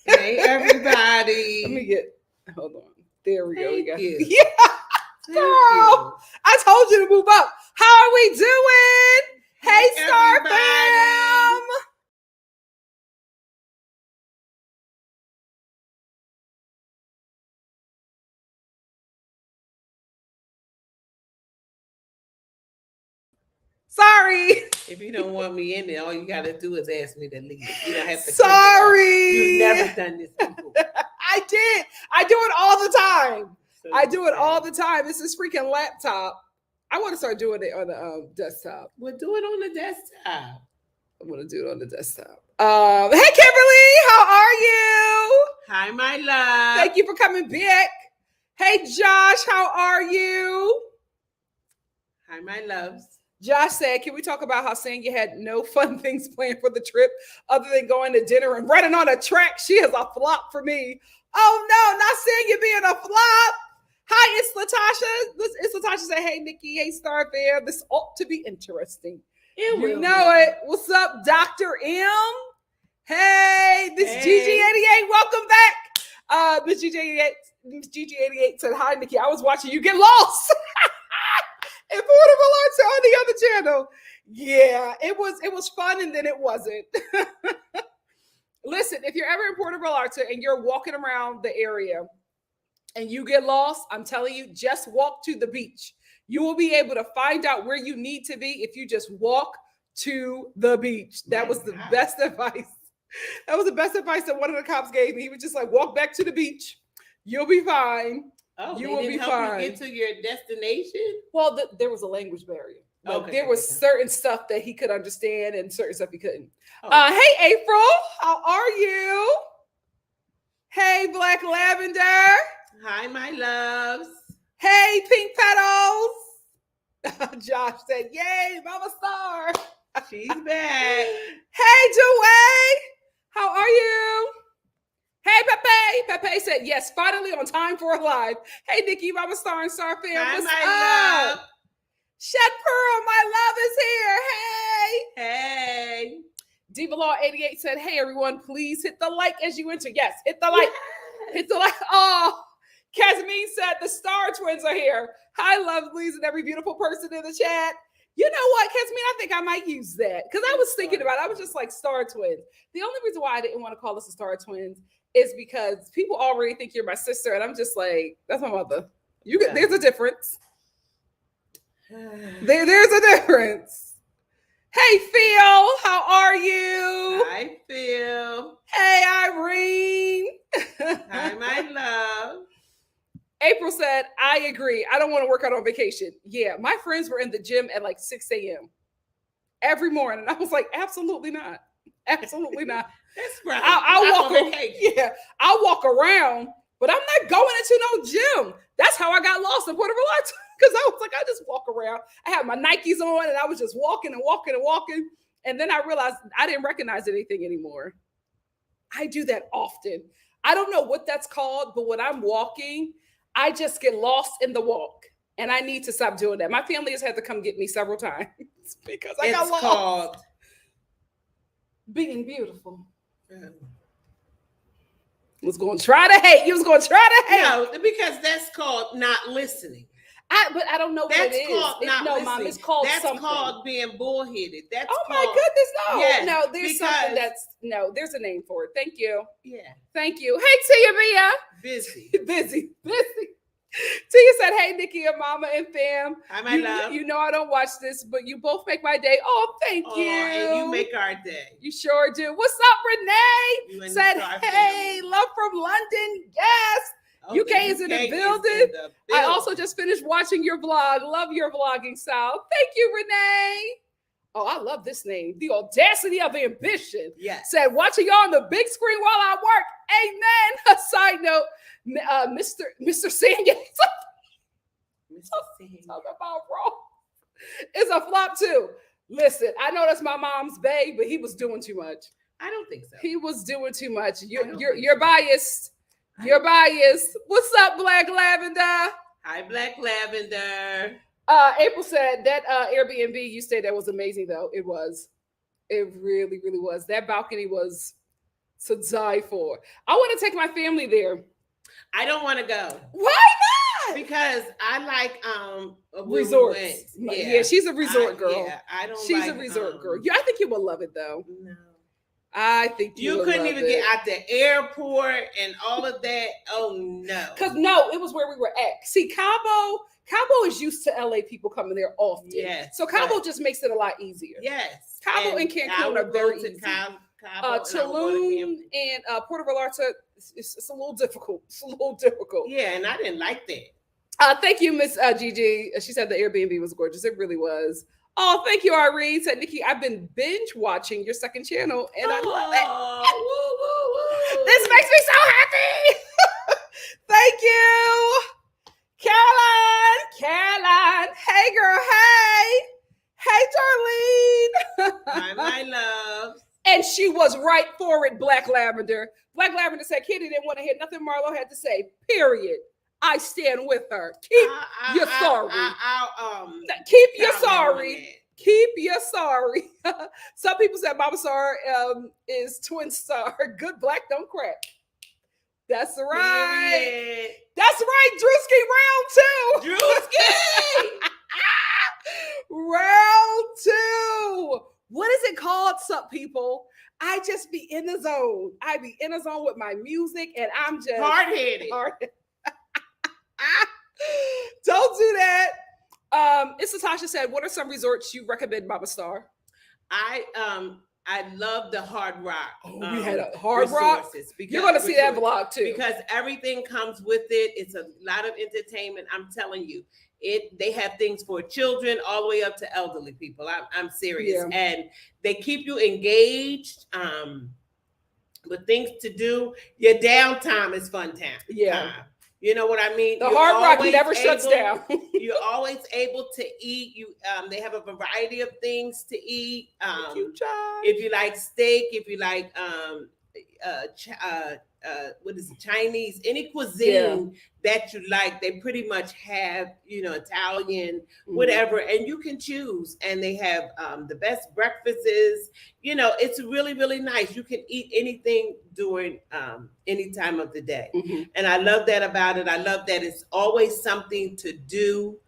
Hey, everybody. Let me hold on. There we go. Thank you. Yeah. Girl, I told you to move up. How are we doing? Hey, Star everybody. Fam. Sorry. If you don't want me in there, all you got to do is ask me to leave. You don't have to. Sorry. You've never done this before. I did. I do it all the time. I do it all the time. It's this freaking laptop. I want to start doing it on the desktop. We'll do it on the desktop. I want to do it on the desktop. Hey, Kimberly, how are you? Hi, my love. Thank you for coming back. Hey, Josh, how are you? Hi, my loves. Josh said, can we talk about how Sanya had no fun things planned for the trip other than going to dinner and running on a track? She is a flop for me. Oh, no, not Sanya being a flop. Hi, it's Latasha. It's Latasha said, hey, Nikki, hey, Star Fair. This ought to be interesting. You know it. What's up, Dr. M? Hey, this GG88. Welcome back. Miss GG88 said, hi, Nikki. I was watching you get lost. Affordable arts on the other channel. Yeah, it was fun and then it wasn't. Listen, if you're ever in Porterville Arts and you're walking around the area and you get lost, I'm telling you, just walk to the beach. You will be able to find out where you need to be if you just walk to the beach. That was the best advice. That was the best advice that one of the cops gave me. He was just like, walk back to the beach. You'll be fine. Oh, you will be fine. You get to your destination? Well, there was a language barrier. Like, there was certain stuff that he could understand and certain stuff he couldn't. Oh. Hey, April, how are you? Hey, Black Lavender. Hi, my loves. Hey, Pink Petals. Josh said, yay, Mama Star. She's back. Hey, Joey, how are you? Hey, Pepe. Pepe said, yes, finally on time for a live. Hey, Nikki, Mama Star and Star Fam. Hi, what's my up? Shed Pearl, my love is here. Hey. Hey. Diva Law 88 said, hey, everyone, please hit the like as you enter. Yes, hit the like. Yes. Hit the like. Oh, Casimine said the Star Twins are here. Hi, lovelies, and every beautiful person in the chat. You know what, Casimine? I think I might use that because I was thinking about it. I was just like, Star Twins. The only reason why I didn't want to call us the Star Twins is because people already think you're my sister, and I'm just like, that's my mother. There's a difference. There's a difference. Hey, Phil, how are you? Hi, Phil. Hey, Irene. Hi, my love. April said, I agree. I don't want to work out on vacation. Yeah, my friends were in the gym at like 6 a.m. every morning. I was like, absolutely not. Absolutely not. That's right. I'll walk around, but I'm not going into no gym. That's how I got lost in Puerto Rico, because I was like, I just walk around. I had my Nikes on and I was just walking and walking and walking. And then I realized I didn't recognize anything anymore. I do that often. I don't know what that's called, but when I'm walking, I just get lost in the walk. And I need to stop doing that. My family has had to come get me several times because I got lost. It's called being beautiful. Was going to try to hate. You was going to try to hate. No, because that's called not listening. But I don't know what it is. Called not listening. Mom, it's called that's something. That's called being bullheaded. That's my goodness, no. Yes, no, there's something that's, there's a name for it. Thank you. Yeah. Thank you. Hey, Tia Mia. Busy. busy. Tia said, hey, Nikki and Mama and fam. Hi, my love. You know I don't watch this, but you both make my day. Oh, thank you. And you make our day. You sure do. What's up, Renee? Said, hey, love from London. Yes. UK is in the building. I also just finished watching your vlog. Love your vlogging style. Thank you, Renee. Oh, I love this name. The audacity of ambition. Yes. Said, watching y'all on the big screen while I work. Amen. A side note, Mr. Sanya. Talk about raw. It's a flop too. Listen, I know that's my mom's bae, but he was doing too much. I don't think so. He was doing too much. You're biased. You're biased. What's up, Black Lavender? Hi, Black Lavender. April said that Airbnb you stayed there was amazing, though. It was. It really, really was. That balcony was to die for. I want to take my family there. I don't want to go. Why not? Because I like resorts. Yeah, she's a resort girl. Yeah, I don't. She's a resort girl. Yeah, I think you will love it, though. No. I think you couldn't even get out the airport and all of that. Oh no! Because it was where we were at. See, Cabo is used to LA people coming there often. Yes. So Cabo just makes it a lot easier. Yes. Cabo and Cancun are very easy. Tulum and Puerto Vallarta, it's a little difficult. It's a little difficult. Yeah, and I didn't like that. Thank you, Miss Gigi. She said the Airbnb was gorgeous. It really was. Oh, thank you, Irene. Said, Nikki, I've been binge watching your second channel, and I love it. Woo, woo, woo. This makes me so happy. Thank you. Caroline. Hey, girl. Hey, Darlene. Hi, my love. And she was right for it, Black Lavender. Black Lavender said, Kitty didn't want to hear nothing Marlo had to say, period. I stand with her. Keep your sorry. Keep your sorry. Keep your sorry. Some people said Mama Star is twin star. Good black don't crack. That's right. Period. That's right. Drewski round 2. Drewski. Round 2. What is it called, some people? I just be in the zone. I be in the zone with my music, and I'm just hard-headed. Don't do that. It's Natasha said, what are some resorts you recommend, Mama Star? I love the Hard Rock. We had a Hard Rock. You're going to see that vlog too. Because everything comes with it. It's a lot of entertainment. I'm telling you. They have things for children all the way up to elderly people. I'm serious. Yeah. And they keep you engaged with things to do. Your downtime is fun time. Yeah. You know what I mean? The Hard Rock never shuts down. You're always able to eat. They have a variety of things to eat. If you like steak, if you like what is it, Chinese, any cuisine that you like, they pretty much have, Italian, whatever, and you can choose. And they have the best breakfasts. It's really, really nice. You can eat anything during any time of the day. And I love that about it. I love that it's always something to do.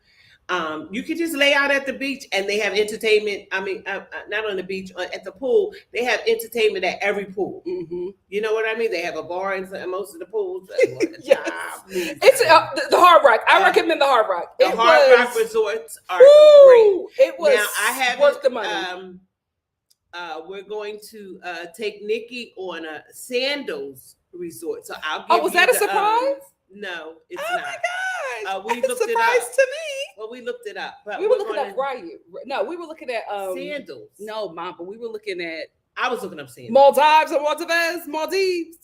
You can just lay out at the beach and they have entertainment. I mean, not on the beach, at the pool. They have entertainment at every pool. You know what I mean? They have a bar in most of the pools. Yes. It's the Hard Rock. I recommend the Hard Rock. The Hard Rock resorts are great. It was now, I have worth the money. We're going to take Nikki on a sandals resort. So I'll give was that a surprise? No, it's not. Oh my gosh. We That's looked a surprise it up. to me. Well, we looked it up. But we were looking up Riot. No, we were looking at sandals. No, Mom, but we were looking at. I was looking up sandals. Maldives or Maldives.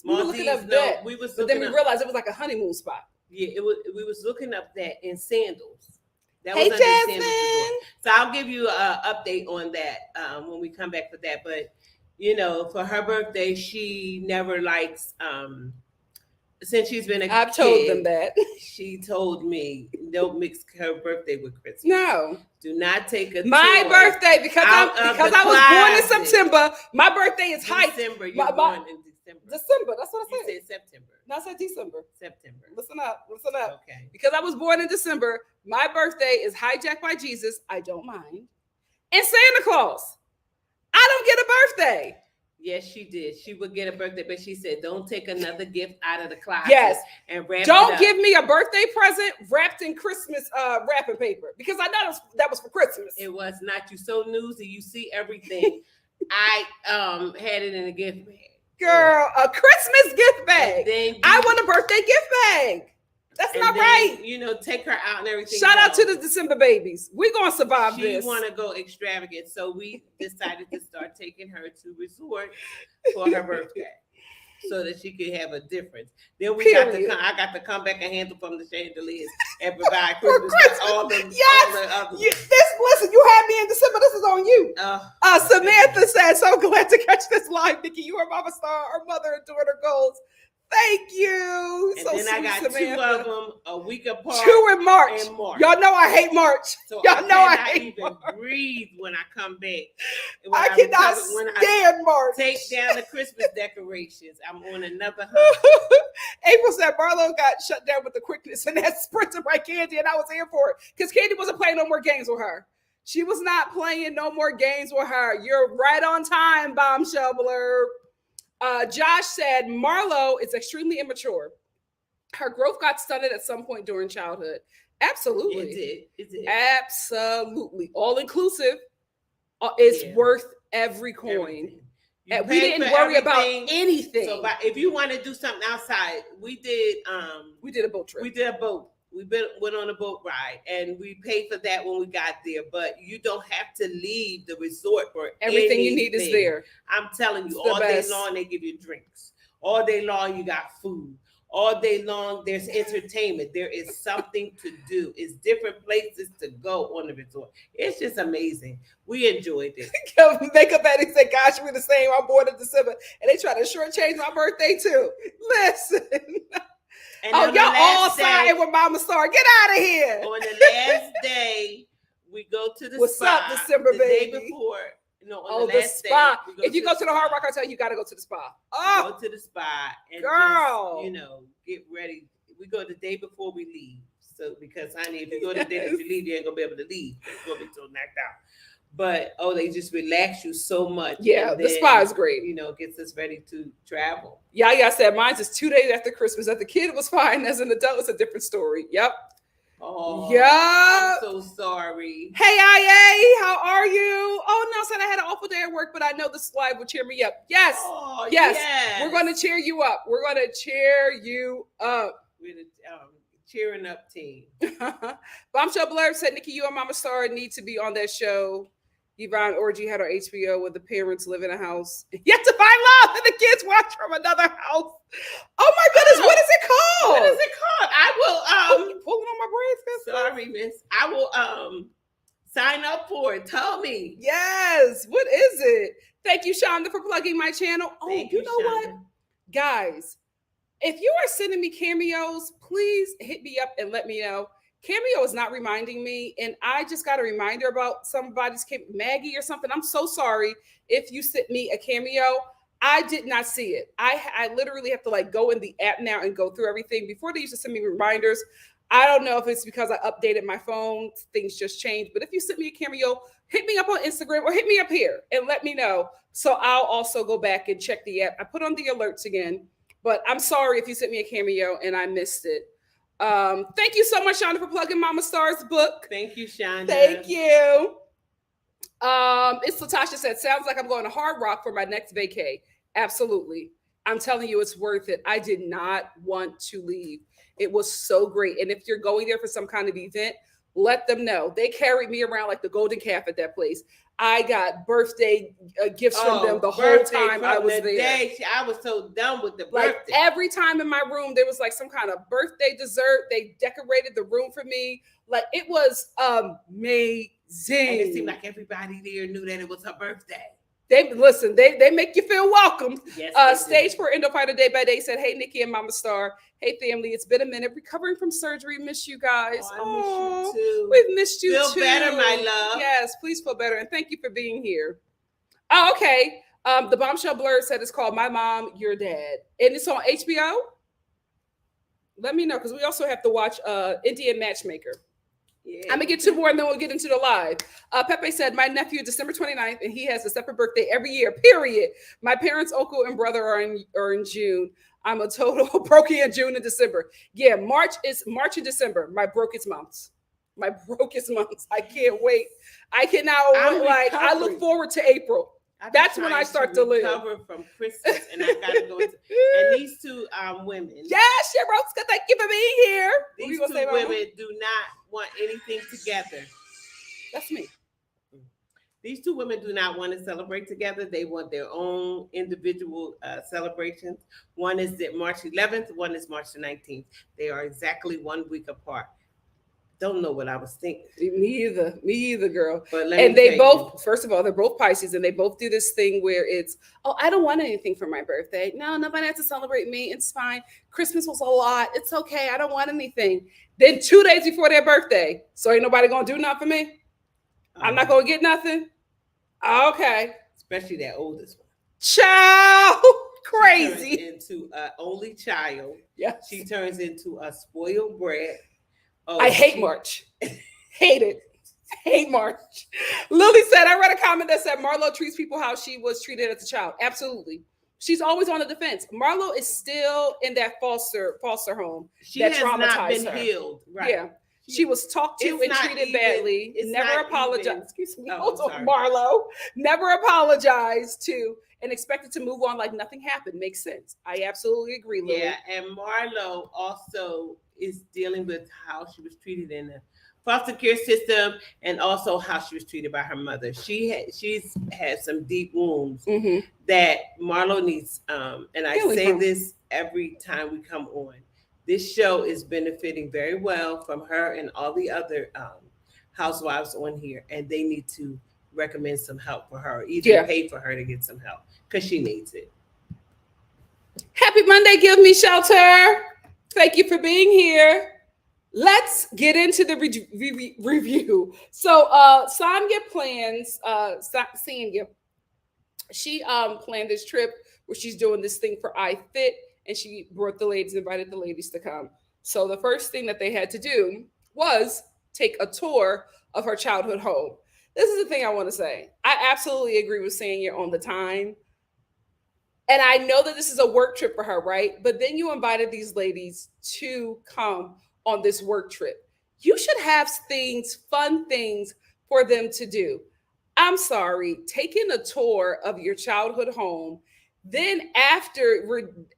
We were looking up that. But then we realized it was like a honeymoon spot. Yeah, it was. We was looking up that in sandals. That hey, was Jasmine. So I'll give you an update on that when we come back for that. But for her birthday, she never likes. Since she's been I've told them that. She told me don't mix her birthday with Christmas. No. Do not take my birthday because I was born in September. My birthday is December. You're born in December. December. That's what I said. You said September. No, I said December. September. Listen up. Okay. Because I was born in December, my birthday is hijacked by Jesus. I don't mind. And Santa Claus. I don't get a birthday. Yes, she did. She would get a birthday, but she said, "Don't take another gift out of the closet." Yes, and wrap don't it up. give me a birthday present wrapped in Christmas wrapping paper because I know that was for Christmas. It was not. You so newsy. You see everything. I had it in a gift bag. Girl, a Christmas gift bag. I want a birthday gift bag. That's not right. Take her out and everything. Shout out to the December babies. We're going to survive this. She want to go extravagant. So we decided to start taking her to resort for her birthday so that she could have a difference. Then I got to come back and handle from the chandeliers and provide Christmas. All the others. Listen, you had me in December. This is on you. Samantha said, so glad to catch this live, Nikki. You are Mama Star, our mother and daughter goals. Thank you. And so then I got Samantha. 2 of them a week apart. 2 in March. Y'all know I hate March. So Y'all know I hate even March. Breathe when I come back. I cannot stand March. Take down the Christmas decorations. I'm on another hunt. April said Marlo got shut down with the quickness and that sprinted by Candy, and I was here for it because Candy wasn't playing no more games with her. She was not playing no more games with her. You're right on time, bombshell blurb. Josh said Marlo is extremely immature. Her growth got stunted at some point during childhood. Absolutely. It did. Absolutely. All inclusive is worth every coin. And we didn't worry about anything. So if you want to do something outside, we did a boat trip. We did a boat. Went on a boat ride and we paid for that when we got there, but you don't have to leave the resort for everything you need is there. I'm telling you, all day long they give you drinks. All day long you got food. All day long there's entertainment. There is something to do. It's different places to go on the resort. It's just amazing. We enjoyed it. Makeup Eddie said, gosh, we're the same. I'm born in December. And they try to shortchange my birthday too. Listen. And y'all all siding with Mama Star. Get out of here. On the last day, we go to the What's spa. What's up, December, the baby? Day before. No, on the spa. Day, if you go to the Hard Rock Hotel, you got to go to the spa. Go to the spa and girl, just, get ready. We go the day before we leave. So, because, honey, if you go the day that you leave, you ain't going to be able to leave. It's going to be so knocked out. But, they just relax you so much. Yeah, the spa is great. Gets us ready to travel. Yeah, I said mine's is 2 days after Christmas. As a kid, it was fine. As an adult, it's a different story. Yep. Oh, yeah. I'm so sorry. Hey, IA, how are you? Oh, no, said I had an awful day at work, but I know this live will cheer me up. Yes. Oh, yes. We're going to cheer you up. We're going to cheer you up. We're the cheering up team. Bombshell Blurb said, Nikki, you and Mama Star need to be on that show. Yvonne Orgy had on HBO where the parents live in a house. You have to find love and the kids watch from another house. Oh my goodness, what is it called? What is it called? I will you pulling on my braids. Sorry, miss. I will sign up for it. Tell me. Yes. What is it? Thank you, Shonda, for plugging my channel. Thank you know Shonda. What? Guys, if you are sending me cameos, please hit me up and let me know. Cameo is not reminding me, and I just got a reminder about somebody's Maggie or something. I'm so sorry if you sent me a cameo. I did not see it. I literally have to go in the app now and go through everything. Before they used to send me reminders. I don't know if it's because I updated my phone. Things just changed. But if you sent me a cameo, hit me up on Instagram or hit me up here and let me know. So I'll also go back and check the app. I put on the alerts again, but I'm sorry if you sent me a cameo and I missed it. Thank you so much, Shonda, for plugging Mama Star's book. Thank you, Shonda. Thank you. It's Latasha said, sounds like I'm going to Hard Rock for my next vacay. Absolutely. I'm telling you, it's worth it. I did not want to leave. It was so great. And if you're going there for some kind of event, let them know. They carried me around like the golden calf at that place. I got birthday gifts from them the whole time I was there. I was so done with the like birthday. Every time in my room, there was like some kind of birthday dessert. They decorated the room for me. Like it was amazing. And it seemed like everybody there knew that it was her birthday. They make you feel welcome. Yes, Stage 4 Endo Fighter Day by Day said, "Hey Nikki and MOMMA.Star. Hey family, it's been a minute. Recovering from surgery. Miss you guys. I miss you too. We've missed you feel too. Better, my love. Yes, please feel better. And thank you for being here." Oh, okay. The Bombshell Blurred said it's called My Mom, Your Dad. And it's on HBO. Let me know, because we also have to watch Indian Matchmaker. Yeah. I'm gonna get 2 more and then we'll get into the live. Pepe said, my nephew December 29th, and he has a separate birthday every year, period. My parents, uncle, and brother are in June. I'm a total brokey in June and December. Yeah, March and December, my brokest months. My brokest months. I can't wait. I can now I look forward to April. That's when I start to live. Recover from Christmas, and I gotta go. And these 2 women. Yes, Roska, thank you for being here. These 2 women do not want anything together. That's me. These 2 women do not want to celebrate together. They want their own individual celebrations. One is March 11th. One is March the 19th. They are exactly 1 week apart. Don't know what I was thinking. Me either, girl. But they both, first of all, they're both Pisces, and they both do this thing where it's, oh, I don't want anything for my birthday. No, nobody has to celebrate me. It's fine. Christmas was a lot. It's okay. I don't want anything. Then 2 days before their birthday, so ain't nobody gonna do nothing for me. I'm not gonna get nothing. Okay. Especially that oldest one. Child, crazy. She turns into an only child. Yeah. She turns into a spoiled brat. Oh, I hate March. Hate it. Hate March. Lily said, I read a comment that said Marlo treats people how she was treated as a child. Absolutely. She's always on the defense. Marlo is still in that foster home. She has not been healed. Right. Yeah. She was talked to and treated badly. Never apologized. Excuse me. Hold on, Marlo. Never apologized to and expected to move on like nothing happened. Makes sense. I absolutely agree, Lily. Yeah, and Marlo also is dealing with how she was treated in the foster care system and also how she was treated by her mother. She's had some deep wounds that Marlo needs. And I say this every time we come on. This show is benefiting very well from her and all the other housewives on here, and they need to recommend some help for her, either pay for her to get some help because she needs it. Happy Monday, Give Me Shelter. Thank you for being here. Let's get into the review. So Sanya plans, she planned this trip where she's doing this thing for iFit, and she invited the ladies to come. So the first thing that they had to do was take a tour of her childhood home. This is the thing I want to say. I absolutely agree with Sanya on the time. And I know that this is a work trip for her, right? But then you invited these ladies to come on this work trip. You should have fun things for them to do. I'm sorry, taking a tour of your childhood home, then after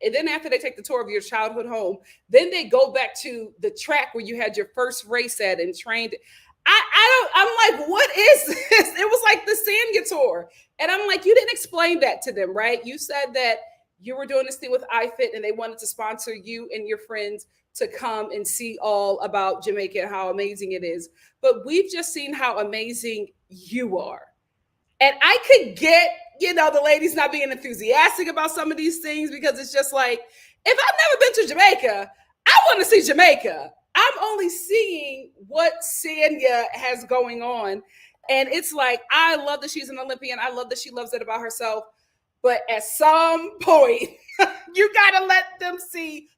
they take the tour of your childhood home, then they go back to the track where you had your first race at and trained. I'm like, what is this? It was like the Sanya tour. And I'm like, you didn't explain that to them, right? You said that you were doing this thing with iFit and they wanted to sponsor you and your friends to come and see all about Jamaica and how amazing it is. But we've just seen how amazing you are. And I could get, the ladies not being enthusiastic about some of these things because it's just like, if I've never been to Jamaica, I want to see Jamaica. I'm only seeing what Sanya has going on. And it's like, I love that she's an Olympian. I love that she loves it about herself. But at some point, you got to let them see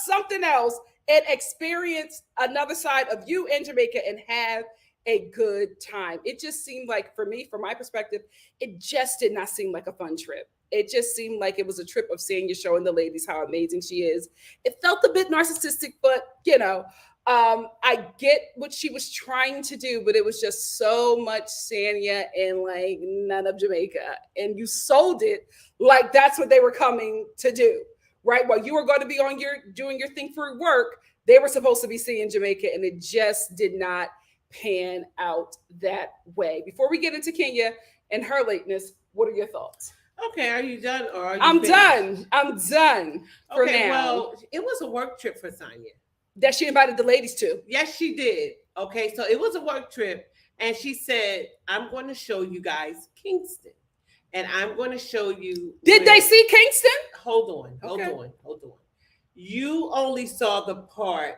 something else and experience another side of you in Jamaica and have a good time. It just seemed like, for me, from my perspective, it just did not seem like a fun trip. It just seemed like it was a trip of Sanya showing the ladies how amazing she is. It felt a bit narcissistic, but, I get what she was trying to do, but it was just so much Sanya and like none of Jamaica. And you sold it like that's what they were coming to do, right? While you were going to be doing your thing for work, they were supposed to be seeing Jamaica, and it just did not pan out that way. Before we get into Kenya and her lateness, what are your thoughts? Okay, are you done or are you I'm finished? done. I'm done for Okay, now. well, it was a work trip for Sanya. That she invited the ladies to. Yes, she did. Okay, so it was a work trip, and she said, I'm going to show you guys Kingston. And I'm going to show you. Did they see Kingston? Hold on. You only saw the part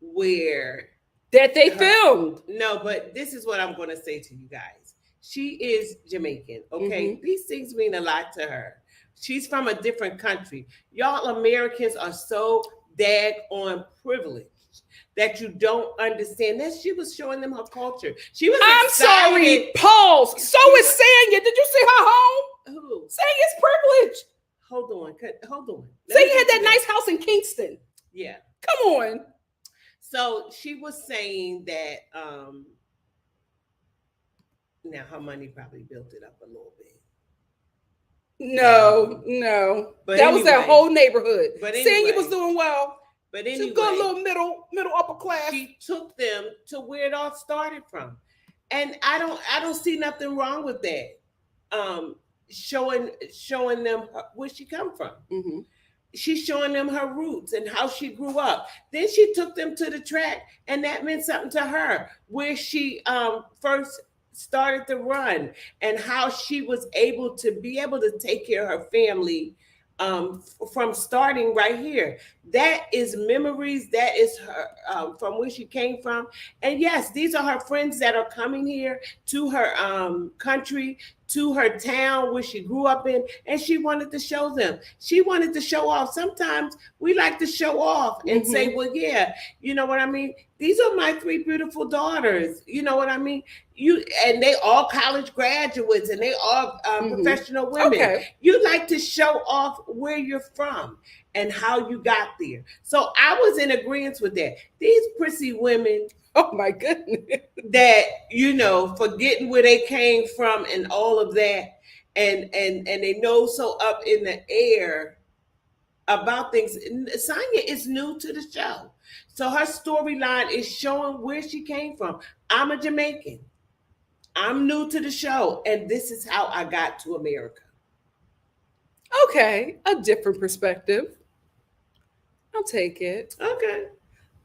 where that they filmed. No, but this is what I'm going to say to you guys. She is Jamaican, okay? These things mean a lot to her. She's from a different country. Y'all Americans are so daggone privileged that you don't understand. That she was showing them her culture. She was excited. Sorry, pause. So is Sanya. Did you see her home? Who? Sanya's privileged. Hold on. Sanya had that nice house in Kingston. Yeah. Come on. So she was saying that now her money probably built it up a little bit. No. But that was their whole neighborhood. But anyway, Sanya was doing well. But anyway, she's good little middle upper class. She took them to where it all started from, and I don't see nothing wrong with that. Showing them where she come from. She's showing them her roots and how she grew up. Then she took them to the track, and that meant something to her, where she first started to run and how she was able to take care of her family from starting right here. That is memories. That is her from where she came from. And yes, these are her friends that are coming here to her country, to her town where she grew up in, and she wanted to show them. She wanted to show off. Sometimes we like to show off and say, well, yeah, you know what I mean? These are my 3 beautiful daughters. You know what I mean? And they all college graduates, and they all professional women. Okay. You like to show off where you're from and how you got there. So I was in agreement with that. These prissy women, oh my goodness, that, forgetting where they came from and all of that, and they know so up in the air about things. Sanya is new to the show, so her storyline is showing where she came from. I'm a Jamaican. I'm new to the show, and this is how I got to America. Okay, a different perspective. I'll take it. Okay.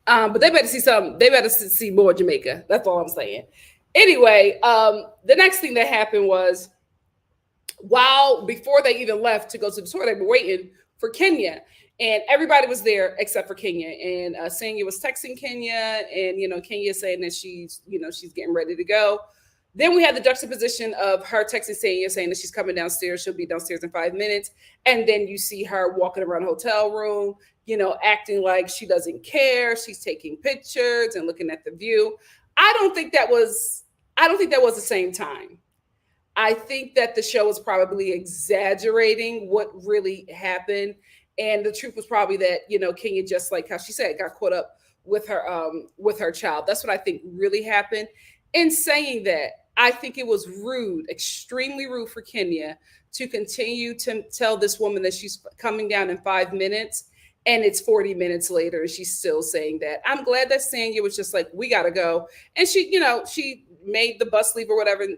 But they better see something. They better see more Jamaica. That's all I'm saying. Anyway, the next thing that happened was, before they even left to go to the tour, they were waiting for Kenya, and everybody was there except for Kenya. And Sanya was texting Kenya, and Kenya saying that she's getting ready to go. Then we had the juxtaposition of her texting Sanya saying that she's coming downstairs. She'll be downstairs in 5 minutes. And then you see her walking around the hotel room, acting like she doesn't care. She's taking pictures and looking at the view. I don't think that was the same time. I think that the show was probably exaggerating what really happened. And the truth was probably that, Kenya, just like how she said, got caught up with her child. That's what I think really happened. In saying that, I think it was rude, extremely rude for Kenya to continue to tell this woman that she's coming down in 5 minutes, and it's 40 minutes later and she's still saying that. I'm glad that Sanya was just like, we gotta go. And she made the bus leave or whatever.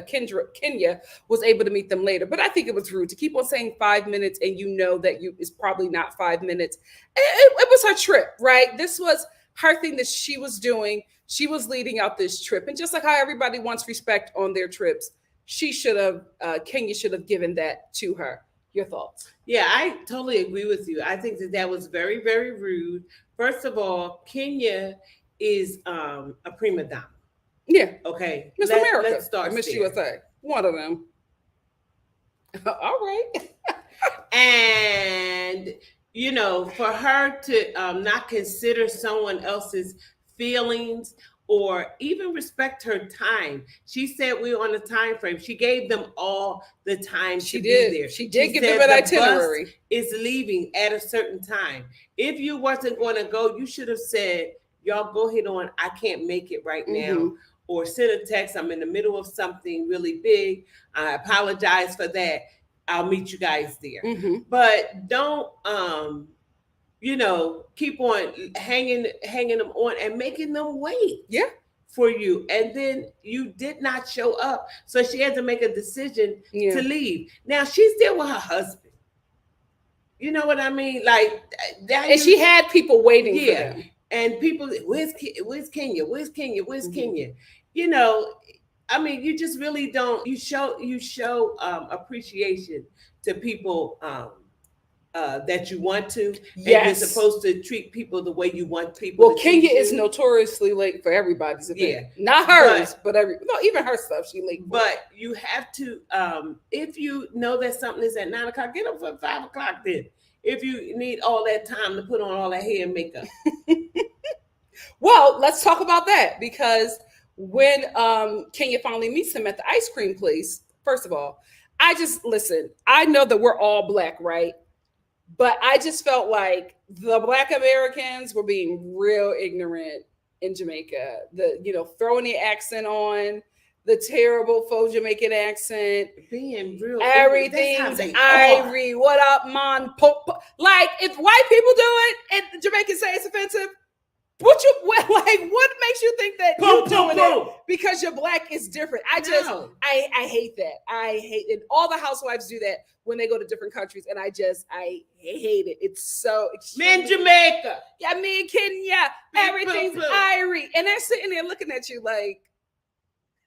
Kenya was able to meet them later. But I think it was rude to keep on saying 5 minutes, and it's probably not 5 minutes. It was her trip, right? This was her thing that she was doing. She was leading out this trip. And just like how everybody wants respect on their trips, Kenya should have given that to her. Your thoughts? Yeah, I totally agree with you. I think that was very, very rude. First of all, Kenya is a prima donna. Yeah. Okay. Miss America. Let's start Miss there. USA. One of them. All right. And, for her to not consider someone else's feelings or even respect her time. She said we're on a time frame. She gave them all the time to be there. She did give them an itinerary. Bus is leaving at a certain time. If you wasn't going to go, you should have said, y'all go ahead on. I can't make it right now. Or send a text. I'm in the middle of something really big. I apologize for that. I'll meet you guys there. But don't, keep on hanging them on and making them wait. Yeah. For you, and then you did not show up, so she had to make a decision to leave. Now she's still with her husband. You know what I mean? Like that. And she had people waiting for them. And people, where's Kenya? Where's Kenya? Where's Kenya? I mean, you just really don't. You show appreciation to people that you want to. Yes. And you're supposed to treat people the way you want people. Well, Kenya is notoriously late for everybody's event. Yeah. Not hers, but even her stuff she late for. But you have to, if you know that something is at 9 o'clock, get up for 5 o'clock then. If you need all that time to put on all that hair and makeup. Well, let's talk about that, because when Kenya finally meets him at the ice cream place, first of all, I know that we're all Black, right? But I just felt like the Black Americans were being real ignorant in Jamaica. Throwing the accent on, the terrible faux Jamaican accent, being real. Everything's Irie. What up, man? Like, if white people do it and Jamaicans say it's offensive, what makes you think that you're doing it because you're Black is different? I hate that. I hate it. All the housewives do that when they go to different countries, and I hate it. It's so extreme. Me in Jamaica. Yeah, me in Kenya. Everything's Irie. And they're sitting there looking at you like,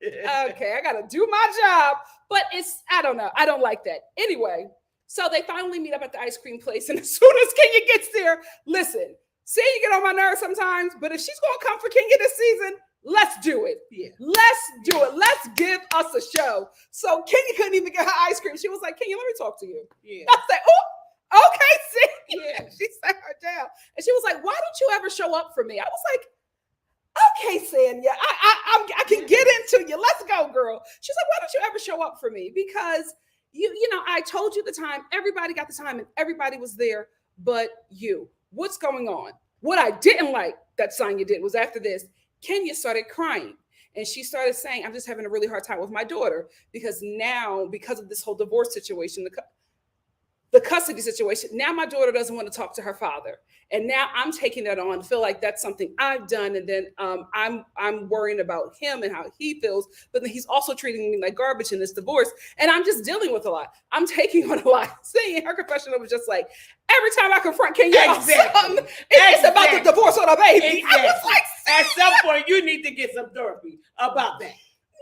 okay, I gotta do my job. But I don't know. I don't like that. Anyway, so they finally meet up at the ice cream place, and as soon as Kenya gets there, listen, you get on my nerves sometimes, but if she's gonna come for Kenya this season, let's do it. Yeah. Let's do it. Let's give us a show. So Kenya couldn't even get her ice cream. She was like, Kenya, let me talk to you. Yeah. I said, oh, okay, see. Yeah. She sat her down. And she was like, why don't you ever show up for me? I was like, okay, Sanya, I can get into you. Let's go, girl. She's like, why don't you ever show up for me? Because I told you the time, everybody got the time and everybody was there, but you. What's going on? What I didn't like that Sanya did was, after this, Kenya started crying. And she started saying, I'm just having a really hard time with my daughter because of this whole divorce situation, the custody situation, now my daughter doesn't want to talk to her father. And now I'm taking that on, feel like that's something I've done. And then I'm worrying about him and how he feels, but then he's also treating me like garbage in this divorce. And I'm just dealing with a lot. I'm taking on a lot. Seeing her confessional was just like, every time I confront Kenya, it's about the divorce on a baby. Exactly. I was like, at some point, you need to get some therapy about that.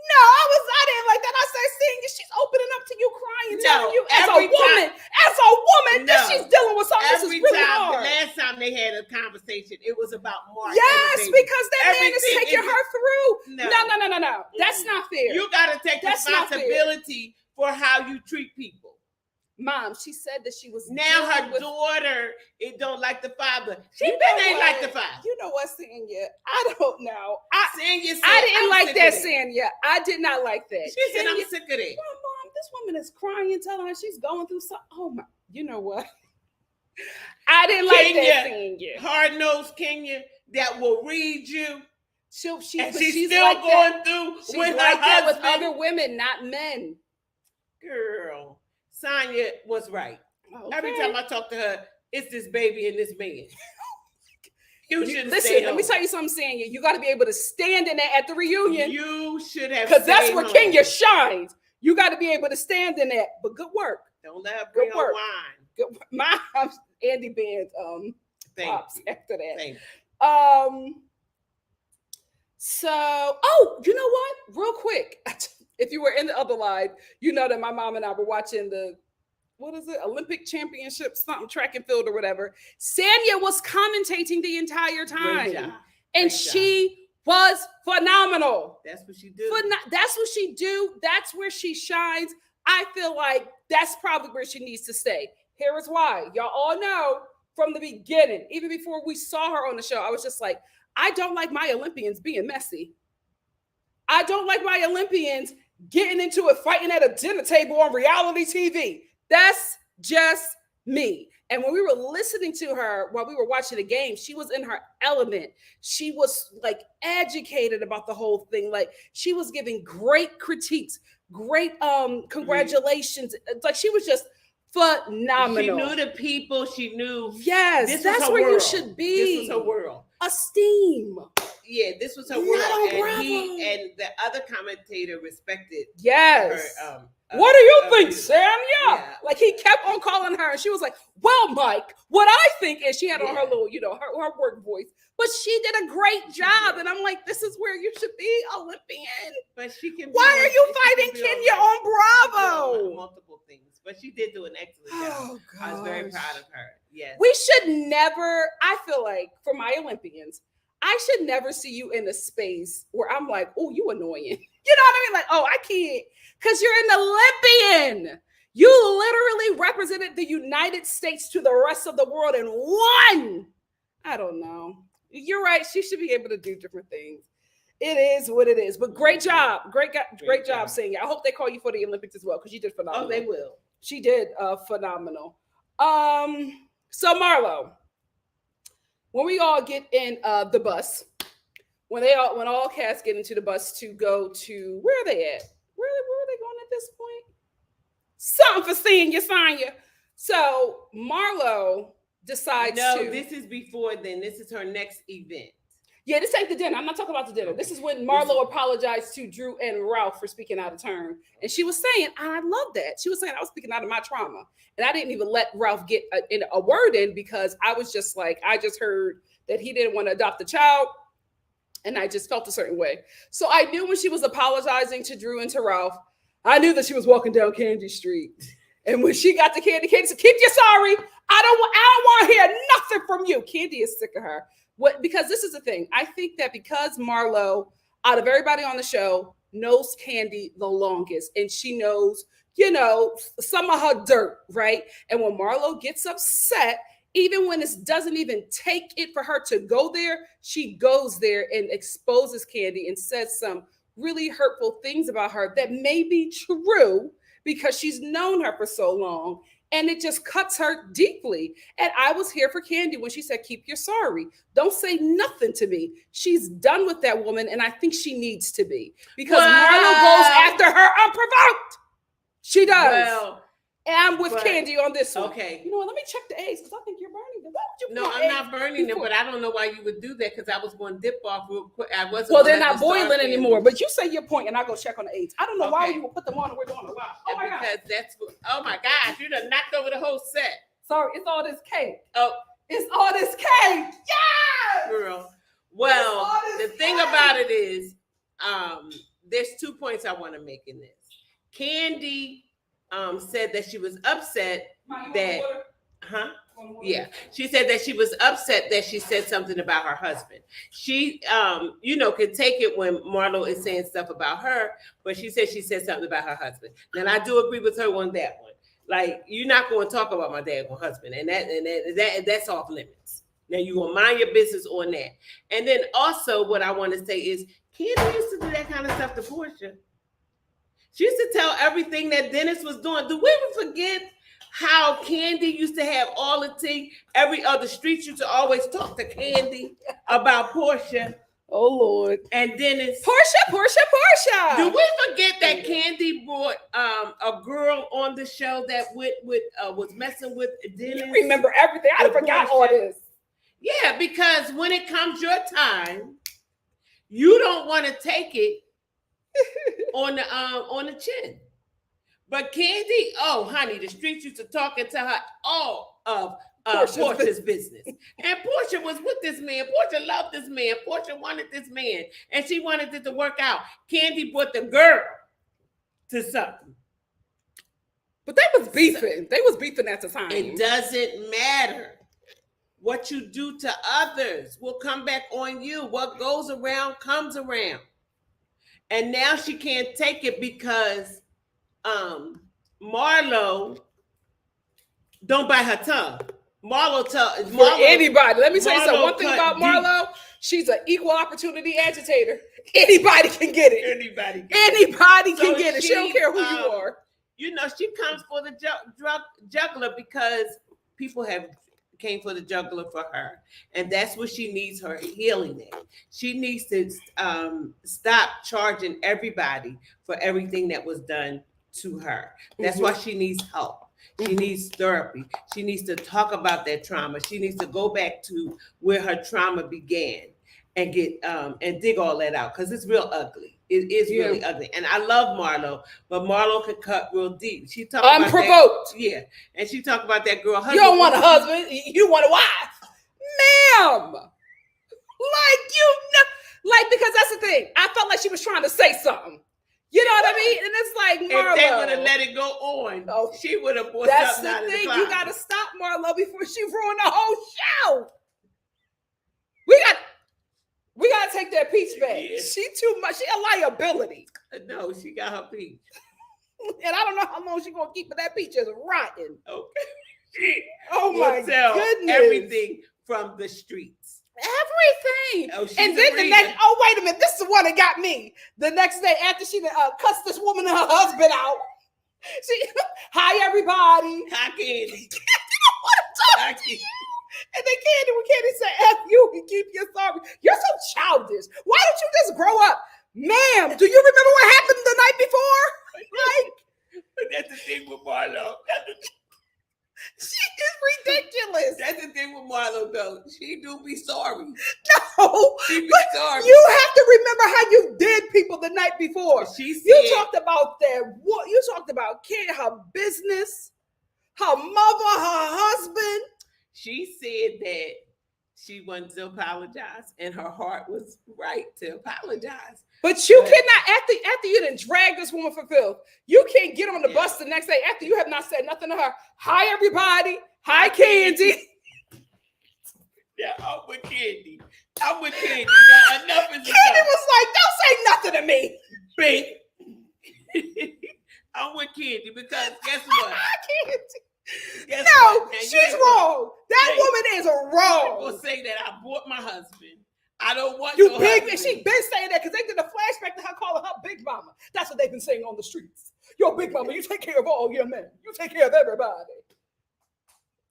No, I didn't like that. I started seeing it. She's opening up to you, crying, telling you as a woman that she's dealing with something. This is really hard. The last time they had a conversation, it was about Mark. Yes, because that man is taking her through. No. That's not fair. You got to take responsibility for how you treat people. Mom, she said that she was now her daughter. It don't like the father. She ain't like the father. You know what, Sanya? I don't know. Sanya said, I didn't like that, Sanya. I did not like that. She said, I'm sick of it. Mom, this woman is crying, telling her she's going through something. Oh my! You know what? I didn't like that, Sanya. Hard-nosed Kenya that will read you. She's still like going that. through She's with like her that husband. with other women, not men. Girl. Sanya was right. Okay. Every time I talk to her, it's this baby and this man. You should listen. Let me tell you something, Sanya. You got to be able to stand in there at the reunion. You should have, because that's where Kenya shines. You got to be able to stand in that. But good work. Don't let her bring her wine. Good. My Andy Band pops after that. Thanks. So, you know what? Real quick. If you were in the other live, you know that my mom and I were watching Olympic Championships, something track and field or whatever. Sanya was commentating the entire time. And she was phenomenal. That's what she do. That's what she do. That's where she shines. I feel like that's probably where she needs to stay. Here is why. Y'all all know from the beginning, even before we saw her on the show, I was just like, I don't like my Olympians being messy. I don't like my Olympians getting into it, fighting at a dinner table on reality TV. That's just me. And when we were listening to her while we were watching the game, she was in her element. She was like educated about the whole thing. Like she was giving great critiques, great congratulations. It's like she was just phenomenal. She knew the people. She knew. Yes, that's where you should be. This was her world. Esteem. Yeah, this was her Not world, on and Bravo. he and the other commentator respected Yes. her. What do you think, Sanya? Yeah. Like he kept on calling her, and she was like, "Well, Mike, what I think is," she had on her little, her work voice, but she did a great job, and I'm like, "This is where you should be, Olympian." But she can. Why are you fighting Kenya on Bravo? Multiple things, but she did do an excellent job. I was very proud of her. Yes. We should never. I feel like for my Olympians, I should never see you in a space where I'm like, "Oh, you annoying." You know what I mean? Like, "Oh, I can't." Because you're an Olympian. You literally represented the United States to the rest of the world and won. I don't know. You're right. She should be able to do different things. It is what it is. But great job. Great job, Sanya. I hope they call you for the Olympics as well because you did phenomenal. Oh, they will. She did phenomenal. So Marlo, when we all get in the bus, when all cast get into the bus to go to, where are they at? Where are they going at this point? Something for Sanya. So Marlo decides to. No, this is before then. This is her next event. Yeah, this ain't the dinner. I'm not talking about the dinner. This is when Marlo apologized to Drew and Ralph for speaking out of turn. And she was saying, and I love that. She was saying, I was speaking out of my trauma. And I didn't even let Ralph get a word in because I was just like, I just heard that he didn't want to adopt a child. And I just felt a certain way. So I knew when she was apologizing to Drew and to Ralph, I knew that she was walking down Candy Street. And when she got to Candy said, "Keep your sorry. I don't want to hear nothing from you." Candy is sick of her. Because this is the thing. I think that because Marlo, out of everybody on the show, knows Candy the longest. And she knows, some of her dirt, right? And when Marlo gets upset, even when it doesn't even take it for her to go there, she goes there and exposes Candy and says some really hurtful things about her that may be true because she's known her for so long. And it just cuts her deeply. And I was here for Candy when she said, "Keep your sorry. Don't say nothing to me." She's done with that woman. And I think she needs to be because Marlo goes after her unprovoked. She does. Well, and I'm with Candy on this one. Okay. You know what? Let me check the eggs because I think you're burning them. Why would you No, I'm not burning them, but I don't know why you would do that because I was going to dip off real quick. Well, they're not boiling anymore, but you say your point and I'll go check on the eggs. I don't know why you would put them on and we're doing a lot. Oh my because oh my gosh, you done knocked over the whole set. Sorry, it's all this cake. Oh, it's all this cake. Yes! Girl. Well, the thing about it is, there's 2 points I want to make in this. Candy said that she was upset that, yeah, she said that she was upset that she said something about her husband. She, could take it when Marlo is saying stuff about her, but she said something about her husband. And I do agree with her on that one. Like, you're not going to talk about my daggone husband, and that's off limits. Now you're gonna mind your business on that. And then also, what I want to say is, Candy used to do that kind of stuff to Portia. She used to tell everything that Dennis was doing. Do we ever forget how Candy used to have all the tea? Every other street used to always talk to Candy about Portia. Oh Lord. And Dennis. Portia. Do we forget that Candy brought a girl on the show that was messing with Dennis? You remember everything. I forgot all this. Yeah, because when it comes your time, you don't want to take it on the chin. But Candy, oh honey, the streets used to talk and tell her all of Portia's business. And Portia was with this man. Portia loved this man. Portia wanted this man. And she wanted it to work out. Candy brought the girl to something. But they was beefing. They was beefing at the time. It doesn't matter. What you do to others will come back on you. What goes around comes around. And now she can't take it because Marlo don't bite her tongue. Marlo anybody. Let me tell you something. One thing about Marlo, she's an equal opportunity agitator. Anybody can get it. Anybody can get it. She don't care who you are. She comes for the juggler because people came for the juggler for her, and that's what she needs her healing at. She needs to stop charging everybody for everything that was done to her. That's why she needs help. She needs therapy. She needs to talk about that trauma. She needs to go back to where her trauma began and get and dig all that out, because it's real ugly. It is really ugly. And I love Marlo, but Marlo could cut real deep. She talked unprovoked. And she talked about that girl husband. You don't want a husband, you want a wife. Ma'am. Because that's the thing. I felt like she was trying to say something. You know what I mean? And it's like, Marlo, if they would have let it go on, she would have brought that's something out the of the thing. closet. You got to stop Marlo before she ruined the whole show. We got to take that peach back. Yeah. She too much. She a liability. No, she got her peach. And I don't know how long she's going to keep, but that peach is rotten. Okay. Oh my goodness. Everything from the streets. Everything. And then wait a minute, this is the one that got me. The next day after she cussed this woman and her husband out, hi everybody. Hi Candy. Hi Candy. And then Candy say F you and keep your sorry. You're so childish. Why don't you just grow up? Ma'am, do you remember what happened the night before? But that's the thing with Marlo. She is ridiculous. That's the thing with Marlo, though. She do be sorry. No, she be sorry. You have to remember how you did people the night before. You talked about that. What you talked about? Her business, her mother, her husband. She said that she wanted to apologize, and her heart was right to apologize. But you cannot, after you done drag this woman for filth, you can't get on the bus the next day after you have not said nothing to her. Hi, everybody. Hi, Candy. Yeah, I'm with Candy. Now, enough is enough. Candy was like, don't say nothing to me. Babe. I'm with Candy because guess what? She's wrong. That woman is wrong. People say that I bought my husband. I don't want you big. And she been saying that because they did a flashback to her calling her Big Mama. That's what they've been saying on the streets. Yo, Big Mama, you take care of all your men. You take care of everybody.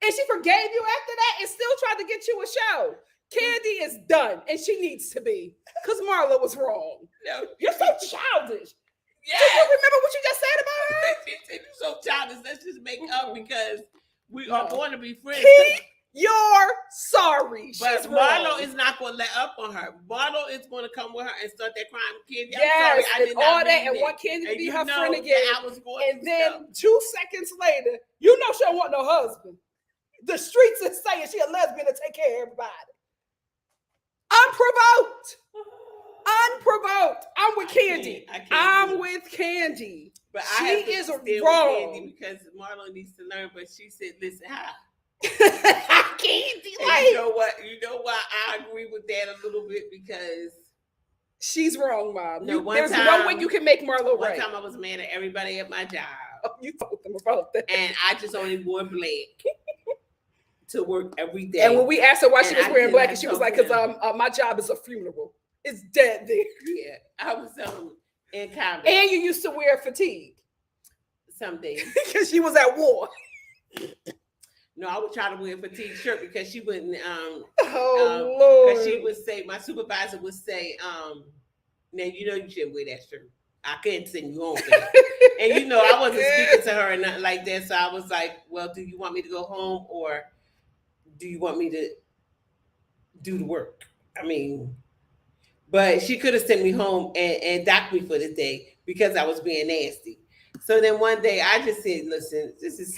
And she forgave you after that and still tried to get you a show. Candy is done, and she needs to be because Marlo was wrong. No, you're so childish. Yeah. Do you remember what you just said about her? She said you're so childish. Let's just make up because we are going to be friends. You're sorry. But Marlo is not going to let up on her. Marlo is going to come with her and start that crime. Candy, I'm sorry. I did not mean that. And want Candy to be her friend again. I was going and then 2 seconds later, you know she don't want no husband. The streets is saying she a lesbian to take care of everybody. Unprovoked. I'm with Candy. I'm with Candy. But she is wrong. Candy because Marlo needs to learn. But she said, "Listen, Candy, you know what? You know why I agree with that a little bit because she's wrong, Mom. There's no way you can make Marlo right. One time I was mad at everybody at my job. You told them about that, and I just only wore black to work every day. And when we asked her why she was wearing black, and she was like, "Because my job is a funeral. It's dead there." Yeah, I was in comedy. And you used to wear fatigue some days because she was at war. No, I would try to wear a fatigue shirt because she wouldn't. Lord! Because she would say, my supervisor would say, "Now you know you shouldn't wear that shirt. I couldn't send you home." And you know I wasn't speaking to her and nothing like that, so I was like, "Well, do you want me to go home or do you want me to do the work?" I mean, but she could have sent me home and docked me for the day because I was being nasty. So then one day I just said, "Listen, this is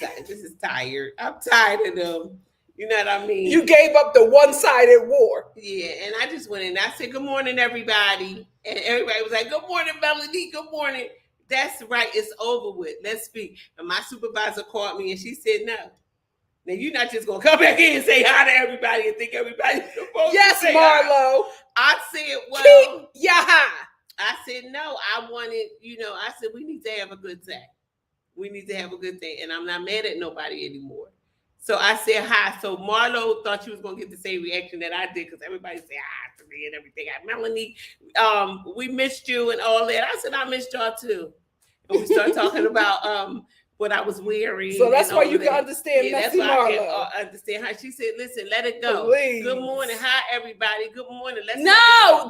tired. I'm tired of them." You know what I mean? You gave up the one-sided war. Yeah, and I just went in. I said, "Good morning, everybody," and everybody was like, "Good morning, Melody. Good morning." That's right. It's over with. Let's speak. And my supervisor called me and she said, "No. Now you're not just gonna come back in and say hi to everybody and think everybody's supposed to say Marlo. Hi." I said, "Well, keep your high." I said, "No, I wanted, I said, we need to have a good time. We need to have a good thing. And I'm not mad at nobody anymore." So I said hi. So Marlo thought she was going to get the same reaction that I did because everybody said hi to me and everything. Melanie, we missed you and all that. I said, "I missed y'all too." And we started talking about what I was wearing. So that's why you can understand messy Marlo. I can understand her. She said, "Listen, let it go. Please. Good morning. Hi, everybody. Good morning. Let's No,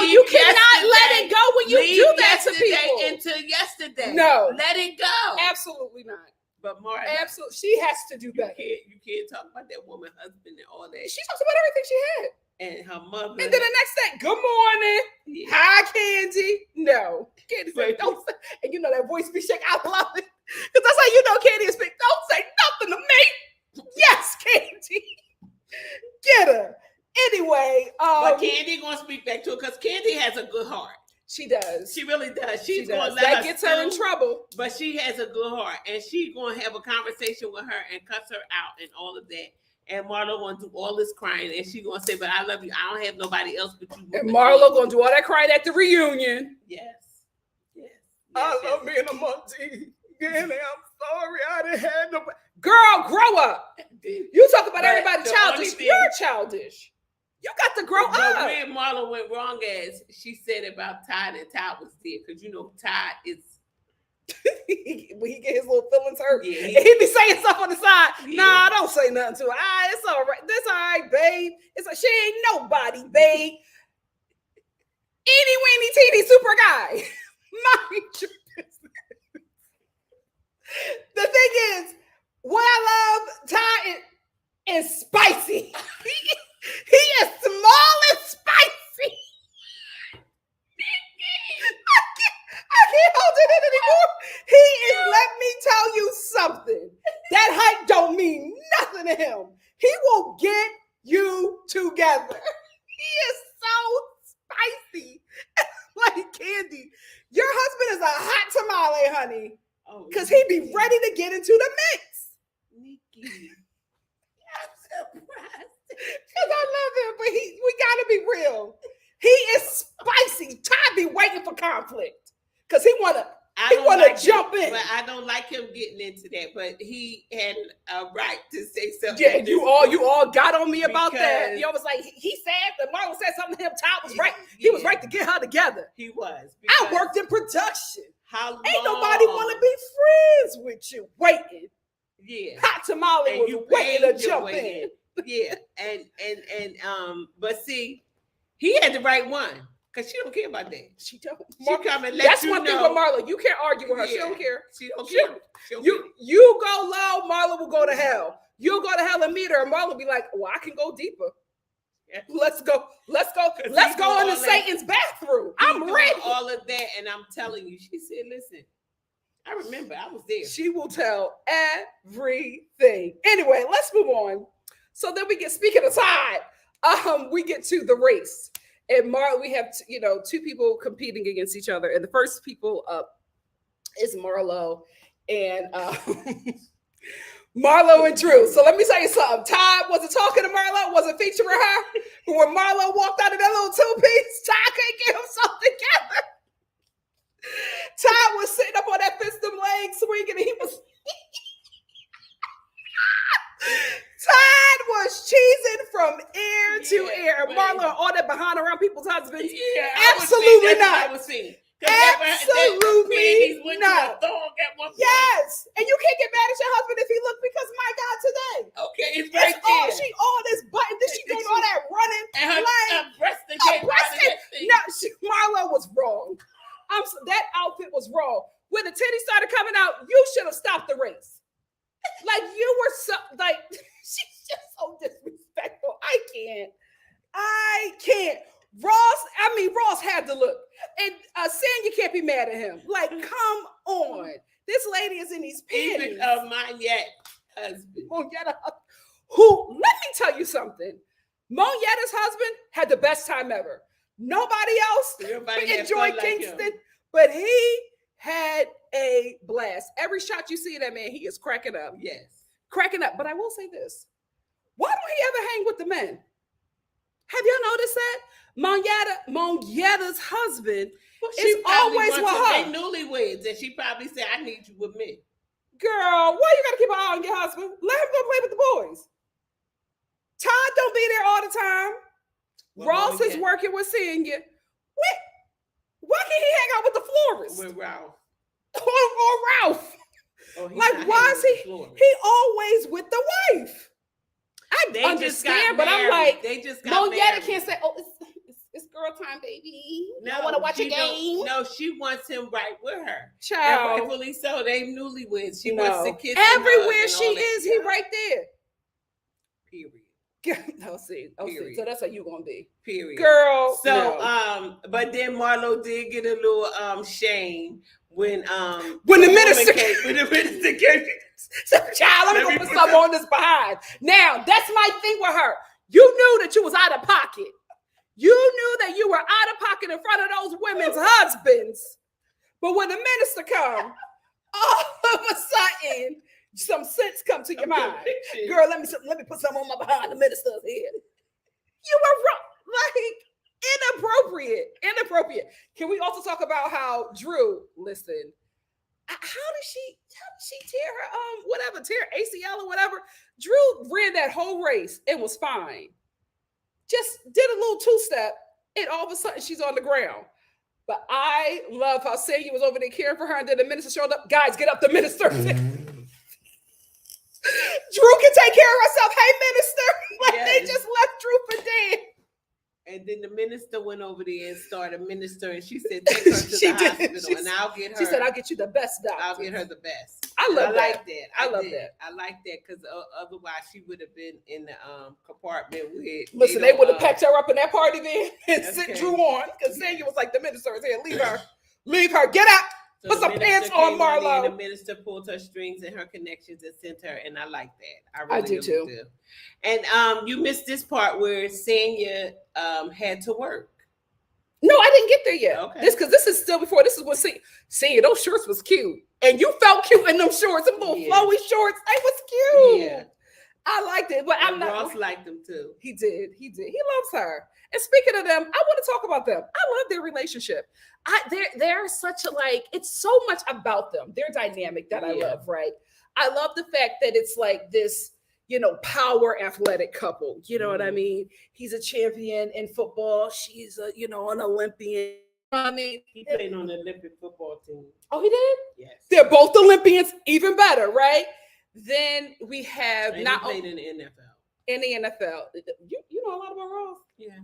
you cannot let it go when you do that to people. Until yesterday. No. Let it go. Absolutely not. But Mara, absolutely, she has to do better. You can't talk about that woman, husband, and all that. She talks about everything she had. And her mother. And then the next day, good morning. Yeah. Hi, Candy. No. Candy said, don't say. And you know that voice be shaking. I love it. Because that's how you know Candy is speak. Don't say nothing to me. Yes, Candy. Get her. Anyway. But Candy going to speak back to her because Candy has a good heart. She does. She really does. She's going to let that her gets her in trouble. But she has a good heart. And she's going to have a conversation with her and cuss her out and all of that. And Marlo going to do all this crying. And she's going to say, but I love you. I don't have nobody else but you. And Marlo going to do all that crying at the reunion. Yes. Yes. I love being a Monty. I'm sorry. I didn't have nobody. Girl, grow up. You talk about everybody childish. You're childish. You got to grow up. Where Marlo went wrong as she said about Todd, and Todd was there because you know Todd is when he get his little feelings hurt, yeah, he be saying stuff on the side. Yeah. Nah, don't say nothing to her. It's all right. That's all right, babe. It's like she ain't nobody, babe. Eeny weeny teeny super guy. Mind your business. The thing is, what I love, Todd is spicy. He is small and spicy. I can't hold it in anymore. He is, let me tell you something. That height don't mean nothing to him. He will get you together. He is so spicy. Like Candy. Your husband is a hot tamale, honey. Because he be ready to get into the mix. Nikki. I'm surprised. Because I love him, but we gotta be real. He is spicy. Todd be waiting for conflict. Because he wanna jump in. But I don't like him getting into that. But he had a right to say something. Yeah, you all got on me about that. You was like, he said that Marlon said something to him. Todd was right. He was right to get her together. He was. I worked in production. How long? Ain't nobody want to be friends with you. Waiting. Yeah. Hot tamale and was waiting to jump in. Yeah. But see, he had the right one. Because she don't care about that. She don't. That's one thing with Marla. You can't argue with her. Yeah. She don't care. She don't care. You go low, Marla will go to hell. You'll go to hell and meet her, and Marla will be like, well, I can go deeper. Yeah. Let's go into Satan's bathroom. I'm ready. All of that, and I'm telling you, she said, listen, I remember I was there. She will tell everything. Anyway, let's move on. So then we get, speaking of Todd, we get to the race. And Marlo, we have, two people competing against each other. And the first people up is Marlo and Marlo and Drew. So let me tell you something. Todd wasn't talking to Marlo, wasn't featuring her. But when Marlo walked out of that little two-piece, Todd couldn't get himself together. Todd was sitting up on that fist and leg swinging, and he was... Todd was cheesing from ear to ear. And Marlo, all that behind around people's husbands. Yeah, absolutely not. Absolutely not. Yes. And you can't get mad at your husband if he looked, because my God, today. Okay, it's right there. All this button. Then she doing all that running. And her breast again. No, Marlo was wrong. That outfit was wrong. When the titties started coming out, you should have stopped the race. Like you were so she's just so disrespectful. I can't. Ross had to look. And Sanya can't be mad at him. Like, come on. This lady is in these panties. Even a Monette husband. Who, let me tell you something. Monyetta's husband had the best time ever. Nobody else enjoyed Kingston, but he had a blast. Every shot you see of that man, he is cracking up. Yes. Cracking up. But I will say this. Why don't he ever hang with the men? Have y'all noticed that? Monyetta's husband is always with her. They newlyweds, and she probably said, I need you with me. Girl, why you gotta keep an eye on your husband? Let him go play with the boys. Todd don't be there all the time. Ross is working with Sanya. Why can't he hang out with the florist? With Ralph. Or Ralph. Like, why is he always with the wife? I understand, but I'm like, they just got Moneta can't say, oh, it's girl time, baby. No, I want to watch a she game. No, she wants him right with her. Child. And rightfully so. They newlyweds. She No. wants to kiss everywhere she is. He right there. Period. No, see. Period. So that's how you gonna be. Period. Girl. So no. But then Marlo did get a little shame when the minister came. When the minister came. So, child, let me put something on this behind. Now, that's my thing with her. You knew that you was out of pocket. You knew that you were out of pocket in front of those women's husbands. But when the minister come, all of a sudden, some sense come to your mind. Girl, let me put something on my behind the minister's head. You were wrong. Like, inappropriate. Can we also talk about how Drew, listen, how did she tear her tear ACL or whatever? Drew ran that whole race and was fine. Just did a little two-step, and all of a sudden she's on the ground. But I love how Sanya was over there caring for her, and then the minister showed up. Guys, get up, the minister. Drew can take care of herself. Hey, minister. Like, yes. They just left Drew for dead. And then the minister went over there and started ministering. She said, take her to the hospital and I'll get her. She said, I'll get you the best doctor. I'll get her the best. I like that. I love that. I like that because otherwise she would have been in the compartment with. Listen, they would have packed her up in that party then and sent Drew on because Sanya was like, the minister is here. Leave her. Leave her. Get out. So put some pants on, Marlo. And the minister pulled her strings and her connections and sent her, and I like that. I do too. And you missed this part where Sanya had to work. No, I didn't get there yet. Okay. This is still before. This is when Sanya, those shorts was cute, and you felt cute in them shorts, them little flowy shorts. They was cute. Yeah. I liked it, but I'm not. Ross liked them too. He did. He loves her. And speaking of them, I want to talk about them. I love their relationship. They're such a, like, it's so much about them. Their dynamic that I love, right? I love the fact that it's like this, power athletic couple. You know what I mean? He's a champion in football. She's an Olympian. I mean, he played on the Olympic football team. Oh, he did? Yes. They're both Olympians, even better, right? Then we have he played in the NFL. In the NFL. You know a lot about Ross. Yeah.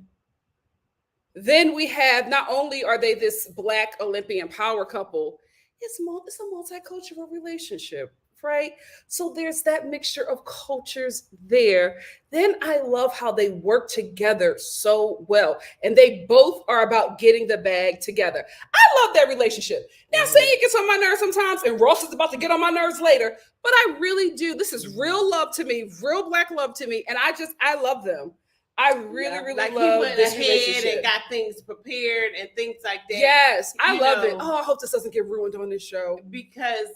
Then we have, not only are they this Black Olympian power couple, it's a multicultural relationship, right? So there's that mixture of cultures there. Then I love how they work together so well. And they both are about getting the bag together. I love that relationship. Now, Sanya gets on my nerves sometimes, and Ross is about to get on my nerves later, but I really do. This is real love to me, real Black love to me. And I love them. I really love this relationship. And got things prepared and things like that. Yes, I love it. Oh, I hope this doesn't get ruined on this show. Because,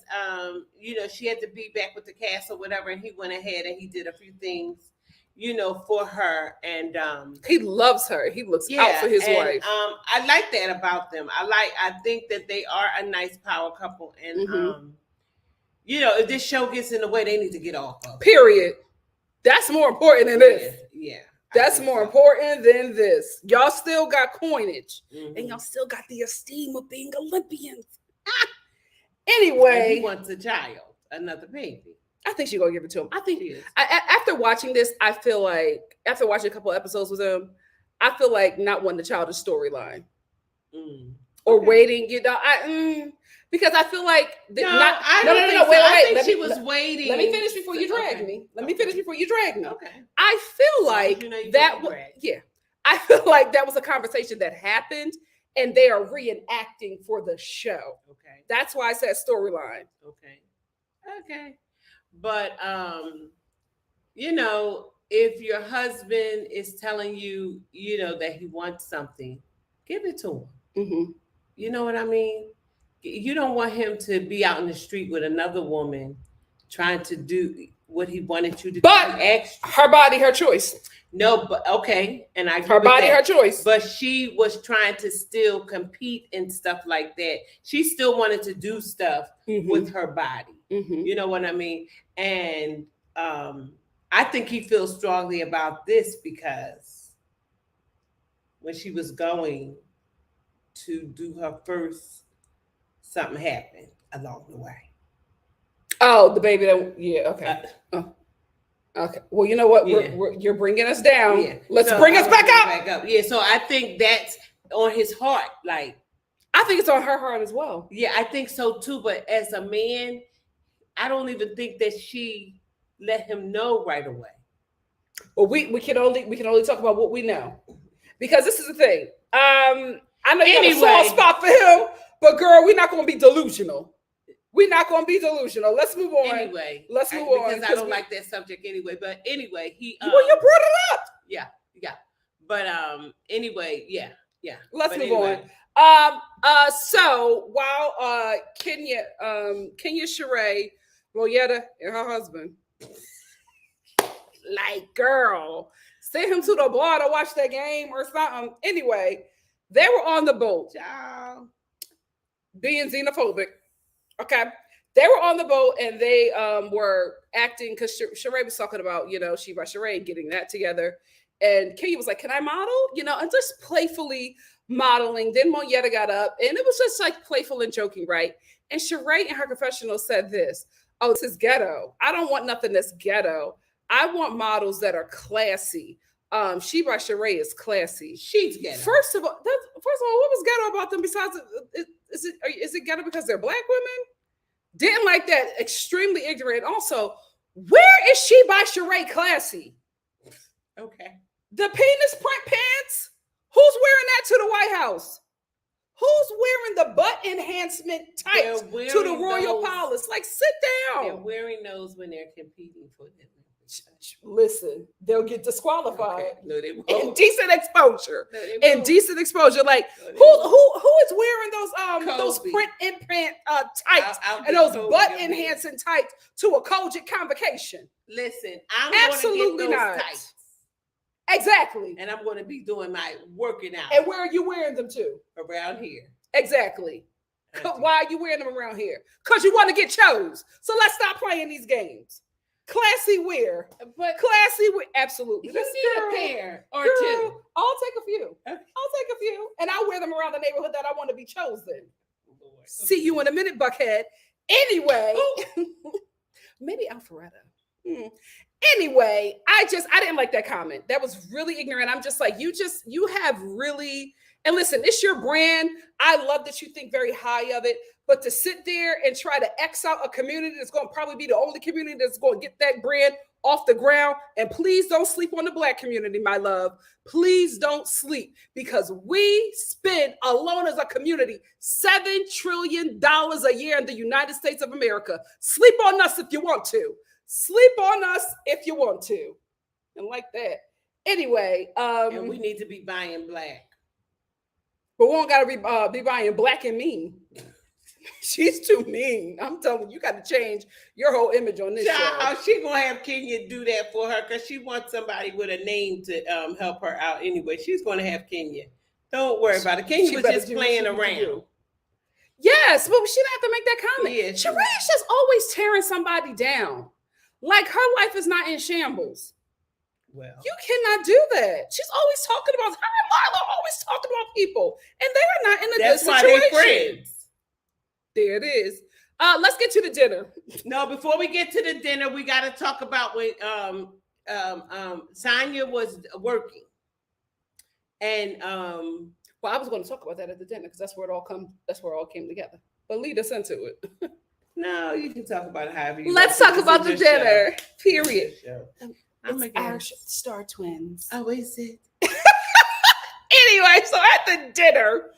she had to be back with the cast or whatever, and he went ahead and he did a few things, for her. And he loves her. He looks out for his wife. I like that about them. I think that they are a nice power couple. And, if this show gets in the way, they need to get off of it. Period. That's more important than this. Yeah. That's more important than this. Y'all still got coinage, and y'all still got the esteem of being Olympians. Anyway, and he wants a child, another baby. I think she's gonna give it to him. I think after watching this, I feel like after watching a couple episodes with him, I feel like not wanting the child is storyline, or waiting. Because I feel like wait. I think she was waiting. Let me finish before you drag me. Okay. I feel like I feel like that was a conversation that happened, and they are reenacting for the show. Okay. That's why I said storyline. Okay. But if your husband is telling you, that he wants something, give it to him. Mm-hmm. You know what I mean? You don't want him to be out in the street with another woman trying to do what he wanted you to do. But her body, her choice. No, but okay. And her body, her choice. But she was trying to still compete and stuff like that. She still wanted to do stuff with her body. Mm-hmm. You know what I mean? And I think he feels strongly about this because when she was going to do her first, something happened along the way. Oh, the baby okay. Okay. Well, you know what? You're bringing us down. Yeah. Let's bring us back up. Yeah. So I think on his heart. Like, I think it's on her heart as well. yeah, I think so too. But as a man, I don't even think that she let him know right away. Well, we can only talk about what we know, because this is the thing. I know you have a soft spot for him, but girl, we're not going to be delusional. We're not going to be delusional. Let's move on. Anyway, let's move on because I don't like that subject anyway. But anyway, he well, you brought it up. Yeah. But anyway, yeah. Let's move on. So while Kenya Sheree, Royetta, and her husband, like, girl, send him to the bar to watch that game or something. Anyway, they were on the boat, being xenophobic. Okay, they were on the boat and they were acting, because Sheree was talking about, she by Sheree getting that together, and Kenya was like, "Can I model?" And just playfully modeling. Then Monietta got up, and it was just like playful and joking, right? And Sheree in her confessional said this: "Oh, this is ghetto. I don't want nothing that's ghetto. I want models that are classy." She by Sheree is classy. She's ghetto. First of all, what was ghetto about them besides is it ghetto because they're Black women? Didn't like that. Extremely ignorant. Also, where is she by Sheree classy? Okay. The penis print pants? Who's wearing that to the White House? Who's wearing the butt enhancement tights to the Royal Palace? Like, sit down. They're wearing those when they're competing for them. Listen, they'll get disqualified. Okay. No, they won't. Indecent exposure. No, they won't. Indecent exposure. Like, No, who is wearing those print imprint tights and those butt enhancing tights to a Kojic convocation? Listen, I'm absolutely going to get those not. tights. Exactly. And I'm going to be doing my working out. And where are you wearing them to? Around here. Exactly. Why are you wearing them around here? Because you want to get chose. So let's stop playing these games. Classy wear, but classy wear, absolutely. You need a pair or two. I'll take a few. Okay. I'll take a few, and I'll wear them around the neighborhood that I want to be chosen. Lord. See you in a minute, Buckhead. Anyway, maybe Alpharetta. Anyway, I didn't like that comment. That was really ignorant. I'm just like, you have really, and listen, it's your brand. I love that you think very high of it. But to sit there and try to X out a community that's going to probably be the only community that's going to get that brand off the ground. And please don't sleep on the Black community, my love. Please don't sleep, because we spend alone as a community $7 trillion a year in the United States of America. Sleep on us if you want to. Sleep on us if you want to. And like that. Anyway. And we need to be buying Black. But we don't got to be buying Black and mean. She's too mean. I'm telling you, you got to change your whole image on this show. She gonna have Kenya do that for her because she wants somebody with a name to help her out anyway. She's gonna have Kenya. Don't worry about it. Kenya was just playing around. Yes, but she didn't have to make that comment. Yeah, Sheree's just always tearing somebody down. Like, her life is not in shambles. Well, you cannot do that. She's always talking about, her and Marlo always talking about people, and they are not in a good situation. That's why they're friends. There it is. Let's get to the dinner. No, before we get to the dinner, we got to talk about when Sanya was working, and well, I was going to talk about that at the dinner because that's where it all came together. But lead us into it. No, you can talk about it however you. Let's talk about the dinner. Period. It's our Star twins. Oh, is it? Anyway, so at the dinner,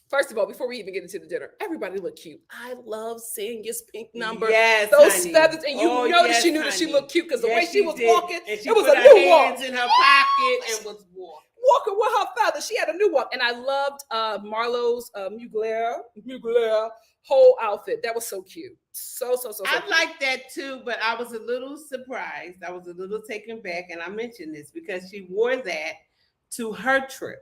first of all, before we even get into the dinner, everybody looked cute. I love Sanya's pink number. Yes, those honey. feathers, and you that she knew that she looked cute because the way she was walking, and she it was put a her new hands walk in her pocket and was walking with her feathers. She had a new walk, and I loved Marlo's Mugler whole outfit. That was so cute. So I cute. like that too, but I was a little surprised. I was a little taken back, and I mentioned this because she wore that to her trip.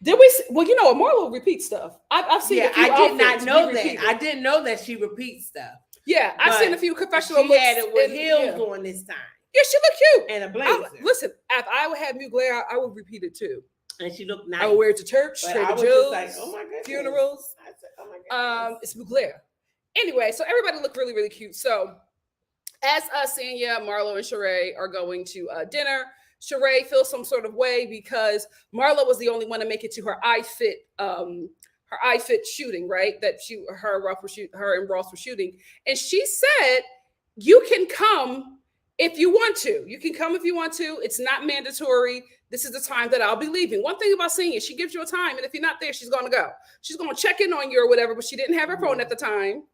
Did we? Well, you know, Marlo repeats stuff. I've seen. Yeah, I did not know that. I didn't know that she repeats stuff. Yeah, I've seen a few confessional looks. She had it with heels on this time. Yeah, she looked cute and a blazer. Listen, if I would have Mugler, I would repeat it too. And she looked nice. I would wear it to church, Trader Joe's, like, oh my goodness. Funerals. I said, oh my goodness. It's Mugler. Anyway, so everybody looked really cute. So as Sanya, Marlo, and Sheree are going to dinner, Sheree feels some sort of way because Marlo was the only one to make it to her iFit shooting, right? That her and Ross were shooting. And she said, you can come if you want to. You can come if you want to. It's not mandatory. This is the time that I'll be leaving. One thing about Sanya, she gives you a time, and if you're not there, she's going to go. She's going to check in on you or whatever, but she didn't have her phone at the time.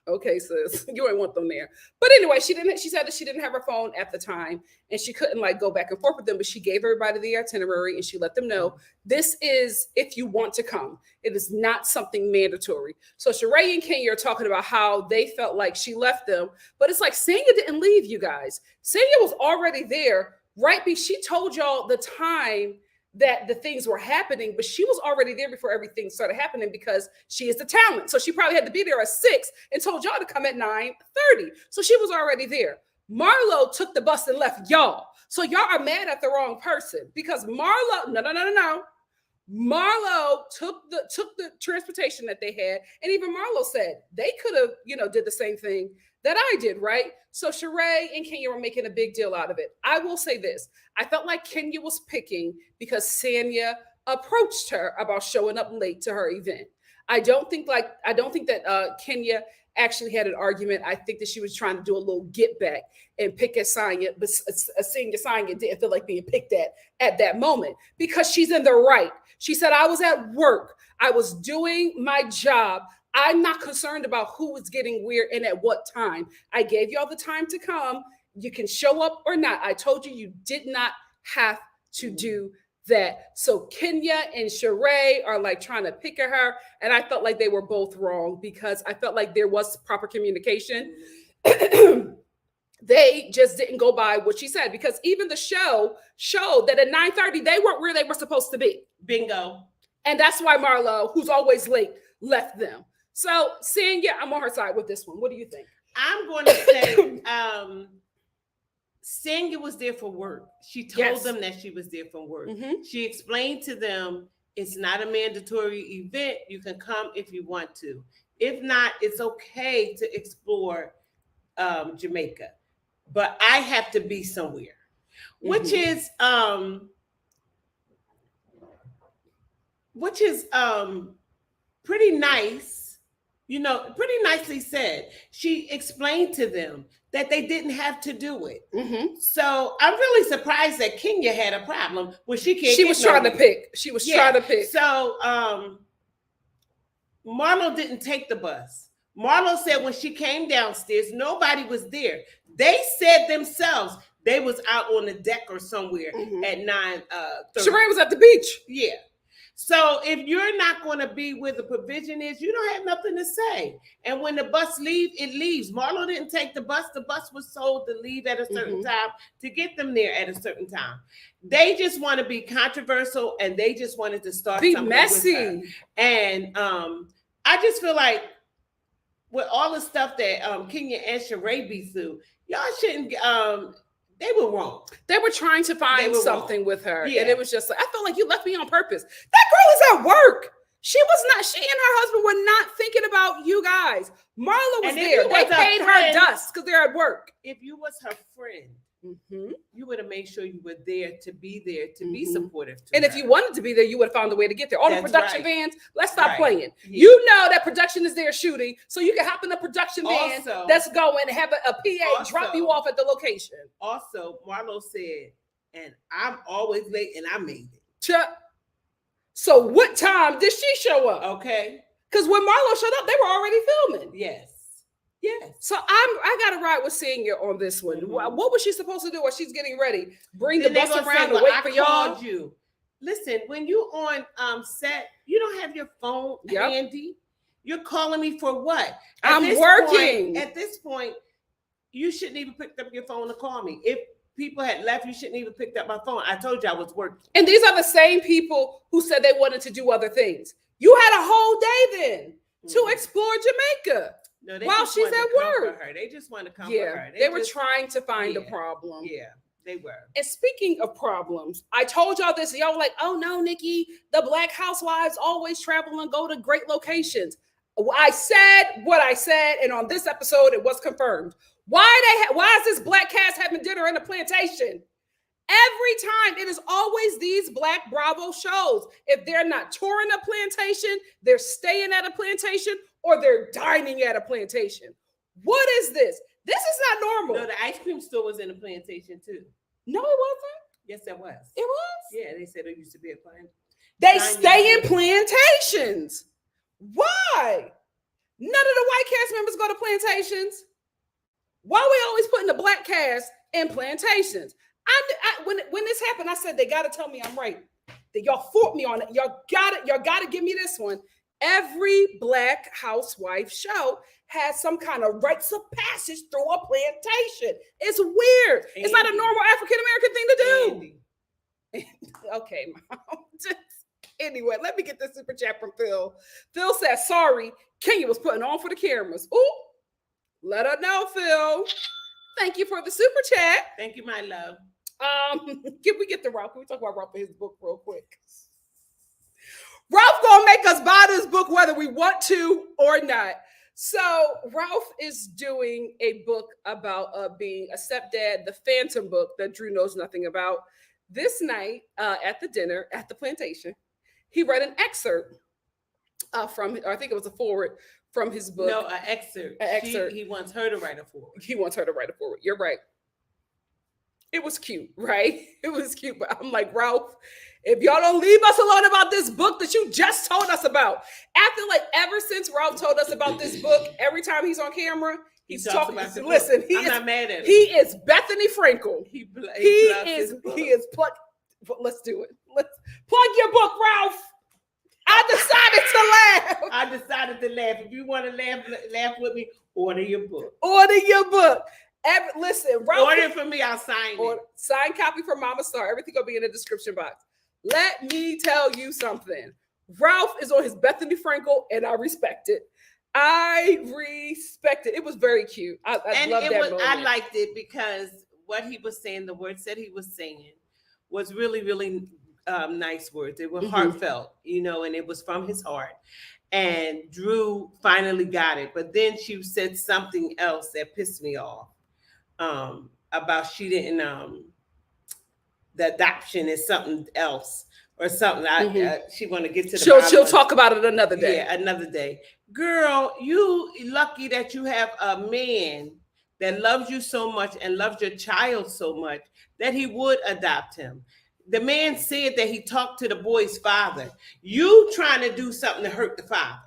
Okay, sis, you ain't want them there. But anyway, she said that she didn't have her phone at the time and she couldn't like go back and forth with them, but she gave everybody the itinerary and she let them know this is if you want to come. It is not something mandatory. So Sheree and Kenya are talking about how they felt like she left them, but it's like Sanya didn't leave, you guys. Sanya was already there, right? She told y'all the time that the things were happening, but she was already there before everything started happening because she is the talent. So she probably had to be there at 6 and told y'all to come at 9:30. So she was already there. Marlo took the bus and left y'all. So y'all are mad at the wrong person because Marlo, no. Marlo took the transportation that they had. And even Marlo said they could have, did the same thing that I did, right? So Sheree and Kenya were making a big deal out of it. I will say this. I felt like Kenya was picking because Sanya approached her about showing up late to her event. I don't think that Kenya actually had an argument. I think that she was trying to do a little get back and pick at Sanya, but Sanya didn't feel like being picked at that moment because she's in the right. She said, I was at work. I was doing my job. I'm not concerned about who is getting where and at what time. I gave y'all the time to come. You can show up or not. I told you did not have to do that. So Kenya and Sheree are like trying to pick at her. And I felt like they were both wrong because I felt like there was proper communication. They just didn't go by what she said because even the show showed that at 9:30, they weren't where they were supposed to be. Bingo. And that's why Marlo, who's always late, left them. So Sanya, I'm on her side with this one. What do you think? I'm going to say Sanya was there for work. She told them that she was there for work. Mm-hmm. She explained to them it's not a mandatory event. You can come if you want to. If not, it's okay to explore Jamaica. But I have to be somewhere, which is pretty nice, pretty nicely said. She explained to them that they didn't have to do it. Mm-hmm. So I'm really surprised that Kenya had a problem when she can't. She was trying to pick. She was trying to pick. So Marlo didn't take the bus. Marlo said when she came downstairs, nobody was there. They said themselves they was out on the deck or somewhere at 9:30. Sheree was at the beach. Yeah. So if you're not going to be where the provision is, you don't have nothing to say. And when the bus leaves, it leaves. Marlo didn't take the bus. The bus was sold to leave at a certain time to get them there at a certain time. They just want to be controversial and they just wanted to start be something messy. With her. And I just feel like with all the stuff that Kenya and Sheree be through, y'all shouldn't. They were wrong. They were trying to find something with her. Yeah. And it was just like, I felt like you left me on purpose. That girl is at work. She and her husband were not thinking about you guys. Marlo was there. They paid her dust because they're at work. If you was her friend, you would have made sure you were there to be supportive to and her. If you wanted to be there, you would have found a way to get there. All the production vans, let's stop playing. Yeah. You know that production is there shooting, so you can hop in the production van that's going and have a PA drop you off at the location. Also, Marlo said, and I'm always late and I made it. So what time did she show up? Okay. Because when Marlo showed up, they were already filming. Yes. So I got to ride with Sanya on this one. What was she supposed to do while she's getting ready? Bring the bus around and wait for y'all? You. Listen, when you on set, you don't have your phone handy. You're calling me for what? I'm working. At this point, you shouldn't even pick up your phone to call me. If people had left, you shouldn't even pick up my phone. I told you I was working. And these are the same people who said they wanted to do other things. You had a whole day then to explore Jamaica. No, while she's at work. They just want to comfort her. They were trying to find a problem. Yeah, they were. And speaking of problems, I told y'all this. Y'all were like, oh no, Nikki, the Black housewives always travel and go to great locations. I said what I said, and on this episode, it was confirmed. Why is this Black cast having dinner in a plantation? Every time, it is always these Black Bravo shows. If they're not touring a plantation, they're staying at a plantation, or they're dining at a plantation. What is this? This is not normal. No, the ice cream store was in a plantation too. No, it wasn't. Yes, it was. It was? Yeah, they said it used to be a plantation. They stay in plantations. Why? None of the white cast members go to plantations. Why are we always putting the Black cast in plantations? When this happened, I said, they got to tell me I'm right. That y'all fought me on it. Y'all got to give me this one. Every Black housewife show has some kind of rites of passage through a plantation. It's weird. Andy. It's not a normal African-American thing to do. Okay, Mom. Anyway, let me get this super chat from Phil. Phil says, sorry, Kenya was putting on for the cameras. Ooh, let her know, Phil. Thank you for the super chat. Thank you, my love. Can we get to Ralph? Can we talk about Ralph and his book real quick? Ralph gonna make us buy this book whether we want to or not. So Ralph is doing a book about being a stepdad, the Phantom book that Drew knows nothing about. This night at the dinner at the plantation, he read an excerpt from, or I think it was a foreword from his book. No, an excerpt. He wants her to write a foreword. He wants her to write a foreword. You're right. It was cute, right? It was cute, but I'm like, Ralph, if y'all don't leave us alone about this book that you just told us about. Ever since Ralph told us about this book, every time he's on camera, he's talking about the listen, book. I'm not mad at him. He is Bethany Frankel. He is plug. Let's do it. Let's plug your book, Ralph. I decided to laugh. I decided to laugh. If you want to laugh with me, order your book. Order your book. Listen, Ralph. Order it for me. I'll sign it. Signed copy from MomMA.Star. Everything will be in the description box. Let me tell you something. Ralph is on his Bethany Frankel, and I respect it. It was very cute. I love that moment. I liked it because what he was saying, the words that he was saying, was really, really nice words. They were heartfelt, and it was from his heart. And Drew finally got it. But then she said something else that pissed me off about she didn't, the adoption is something else or something. She want to get to the She'll talk about it another day. Yeah, another day. Girl, you lucky that you have a man that loves you so much and loves your child so much that he would adopt him. The man said that he talked to the boy's father. You trying to do something to hurt the father.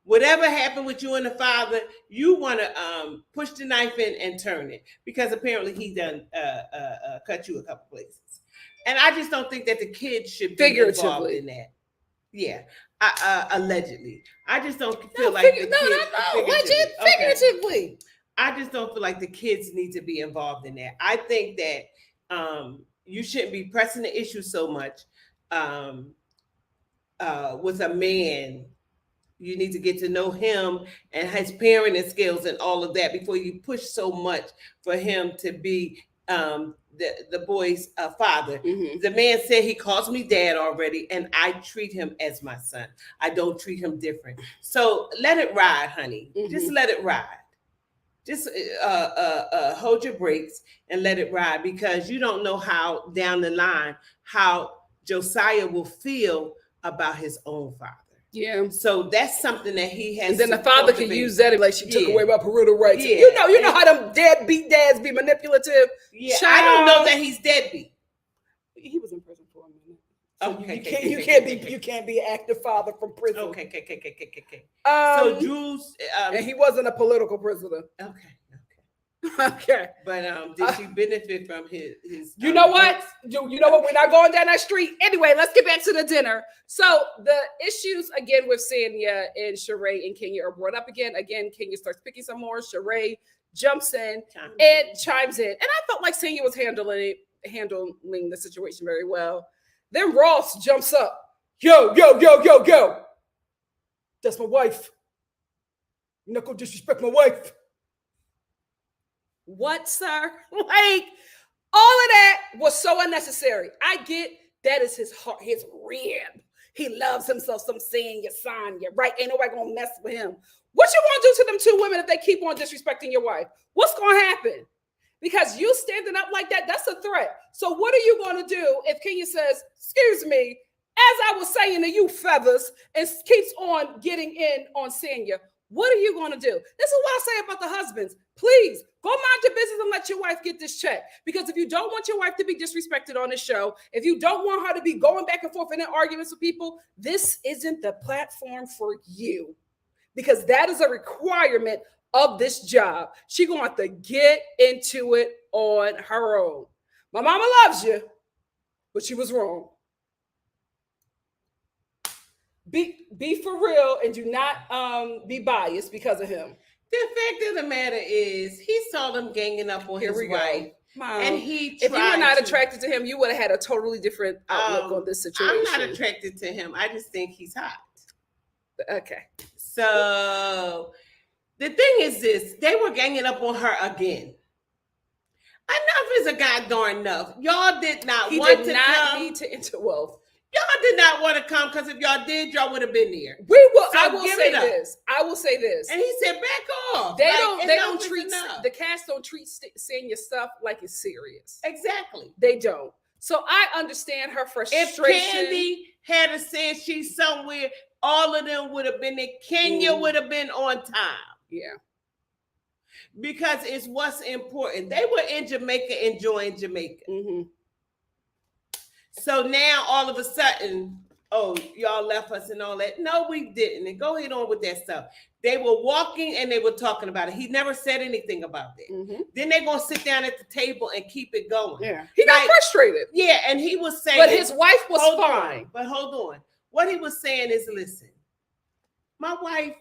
Whatever happened with you and the father, you want to push the knife in and turn it because apparently he done cut you a couple places. And I just don't think that the kids should be involved in that. Yeah, allegedly. I just don't feel like figuratively. I just don't feel like the kids need to be involved in that. I think that you shouldn't be pressing the issue so much with a man. You need to get to know him and his parenting skills and all of that before you push so much for him to be the boy's father. The man said he calls me dad already, and I treat him as my son. I don't treat him different. So let it ride, honey. Just let it ride. Just hold your brakes and let it ride because you don't know how down the line how Josiah will feel about his own father. Yeah. So that's something that he has. And then the father can use that like she took away my parental rights. Yeah. You know how them deadbeat dads be manipulative. Yeah. I don't know that he's deadbeat. He was in prison for a minute. So you can't be an active father from prison. Okay. So Drew's and he wasn't a political prisoner. Okay. But did she benefit from his you know what? You know what? We're not going down that street. Anyway, let's get back to the dinner. So the issues again with Sanya and Sheree and Kenya are brought up again. Again, Kenya starts picking some more. Sheree jumps in and chimes in. And I felt like Sanya was handling the situation very well. Then Ross jumps up. Yo. That's my wife. You're not gonna disrespect my wife. What, sir? Like, all of that was so unnecessary. I get that is his heart, his rib. He loves himself some Sanya, right? Ain't nobody gonna mess with him. What you gonna do to them two women if they keep on disrespecting your wife? What's gonna happen? Because you standing up like that, that's a threat. So what are you going to do if Kenya says, excuse me, as I was saying to you, Feathers, and keeps on getting in on Sanya? What are you going to do? This is what I say about the husbands. Please go mind your business and let your wife get this check. Because if you don't want your wife to be disrespected on this show, if you don't want her to be going back and forth in arguments with people, this isn't the platform for you. Because that is a requirement of this job. She's going to have to get into it on her own. My mama loves you, but she was wrong. Be for real and do not be biased because of him. The fact of the matter is, he saw them ganging up on his wife. Mom, and he if you were not attracted to him, you would have had a totally different outlook on this situation. I'm not attracted to him. I just think he's hot. Okay. So the thing is this, they were ganging up on her again. Enough is a goddamn enough. Y'all did not he want did to not come. need to interwove. Y'all did not want to come because if y'all did, y'all would have been there. We will. So I will say this. And he said, "Back off." They don't treat the cast don't treat Sanya stuff like it's serious. Exactly. They don't. So I understand her frustration. If Candy had said she's somewhere, all of them would have been there. Kenya would have been on time. Yeah. Because it's what's important. They were in Jamaica enjoying Jamaica. Mm-hmm. So now all of a sudden, oh, y'all left us and all that. No, we didn't. And go ahead on with that stuff. They were walking and they were talking about it. He never said anything about that. Mm-hmm. Then they're going to sit down at the table and keep it going. Yeah. He got frustrated. Yeah, and he was saying. But his wife was fine. But hold on. What he was saying is, listen, my wife,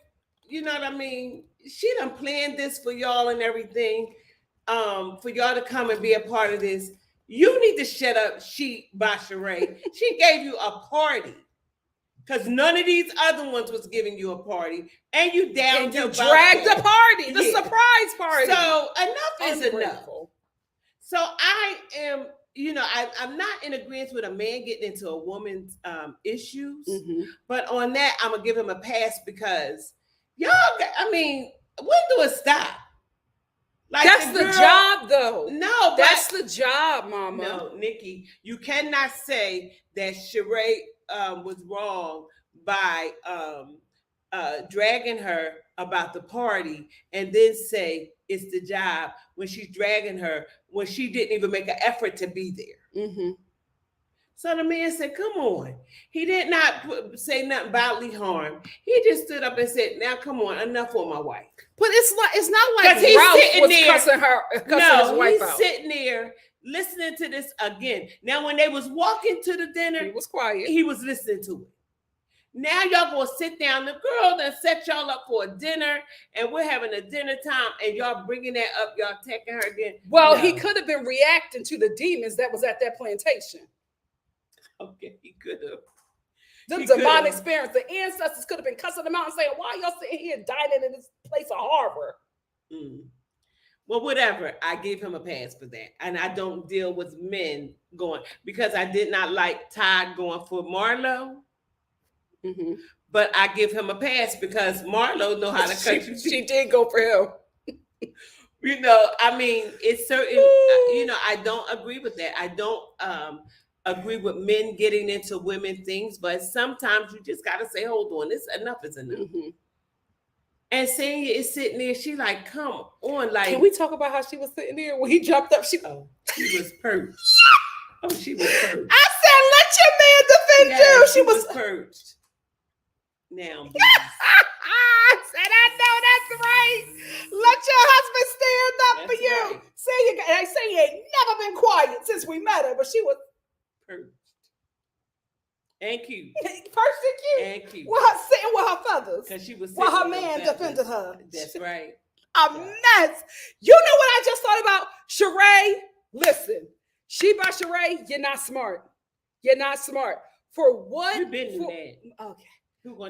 you know what I mean? She done planned this for y'all and everything, for y'all to come and be a part of this. You need to shut up, Basharay. She gave you a party because none of these other ones was giving you a party, and you dragged the party, the surprise party. So enough is enough. So I am, I'm not in agreement with a man getting into a woman's issues, but on that I'm gonna give him a pass because y'all. When do it stop? Like that's the job, though. No, that's the job, Mama. No, Nikki, you cannot say that Sheree was wrong by dragging her about the party and then say it's the job when she's dragging her when she didn't even make an effort to be there. Mm-hmm. So the man said, "Come on." He did not say nothing bodily harm. He just stood up and said, "Now, come on, enough on my wife." But it's not like he's Ralph sitting was there, cussing his wife out. He's sitting there listening to this again. Now, when they was walking to the dinner, he was quiet. He was listening to it. Now y'all gonna sit down. The girl that set y'all up for a dinner, and we're having a dinner time, and y'all bringing that up. Y'all taking her again. Well, he could have been reacting to the demons that was at that plantation. Okay, he could have. The demonic spirits, the ancestors could have been cussing them out and saying, "Why y'all sitting here dining in this place of horror?" Well, whatever. I give him a pass for that, and I don't deal with men going because I did not like Todd going for Marlo. Mm-hmm. But I give him a pass because Marlo know how to cut you. She did go for him. It's certain. I don't agree with that. I don't agree with men getting into women things, but sometimes you just gotta say, hold on, this enough is enough. Mm-hmm. And Sanya is sitting there, she like, come on, like. Can we talk about how she was sitting there when he jumped up? She was perched. She was perched. I said, let your man defend you. She was perched. Now, I said, I know that's right. Let your husband stand up for you. Right. Sanya ain't never been quiet since we met her, but she was perched. And cute. Perched and cute. Sitting with her feathers. Because she was while her man defended her. That's right. A mess. You know what I just thought about? Sheree, listen. Sheba Sheree, you're not smart. You're not smart. For what? You've been through that. Okay.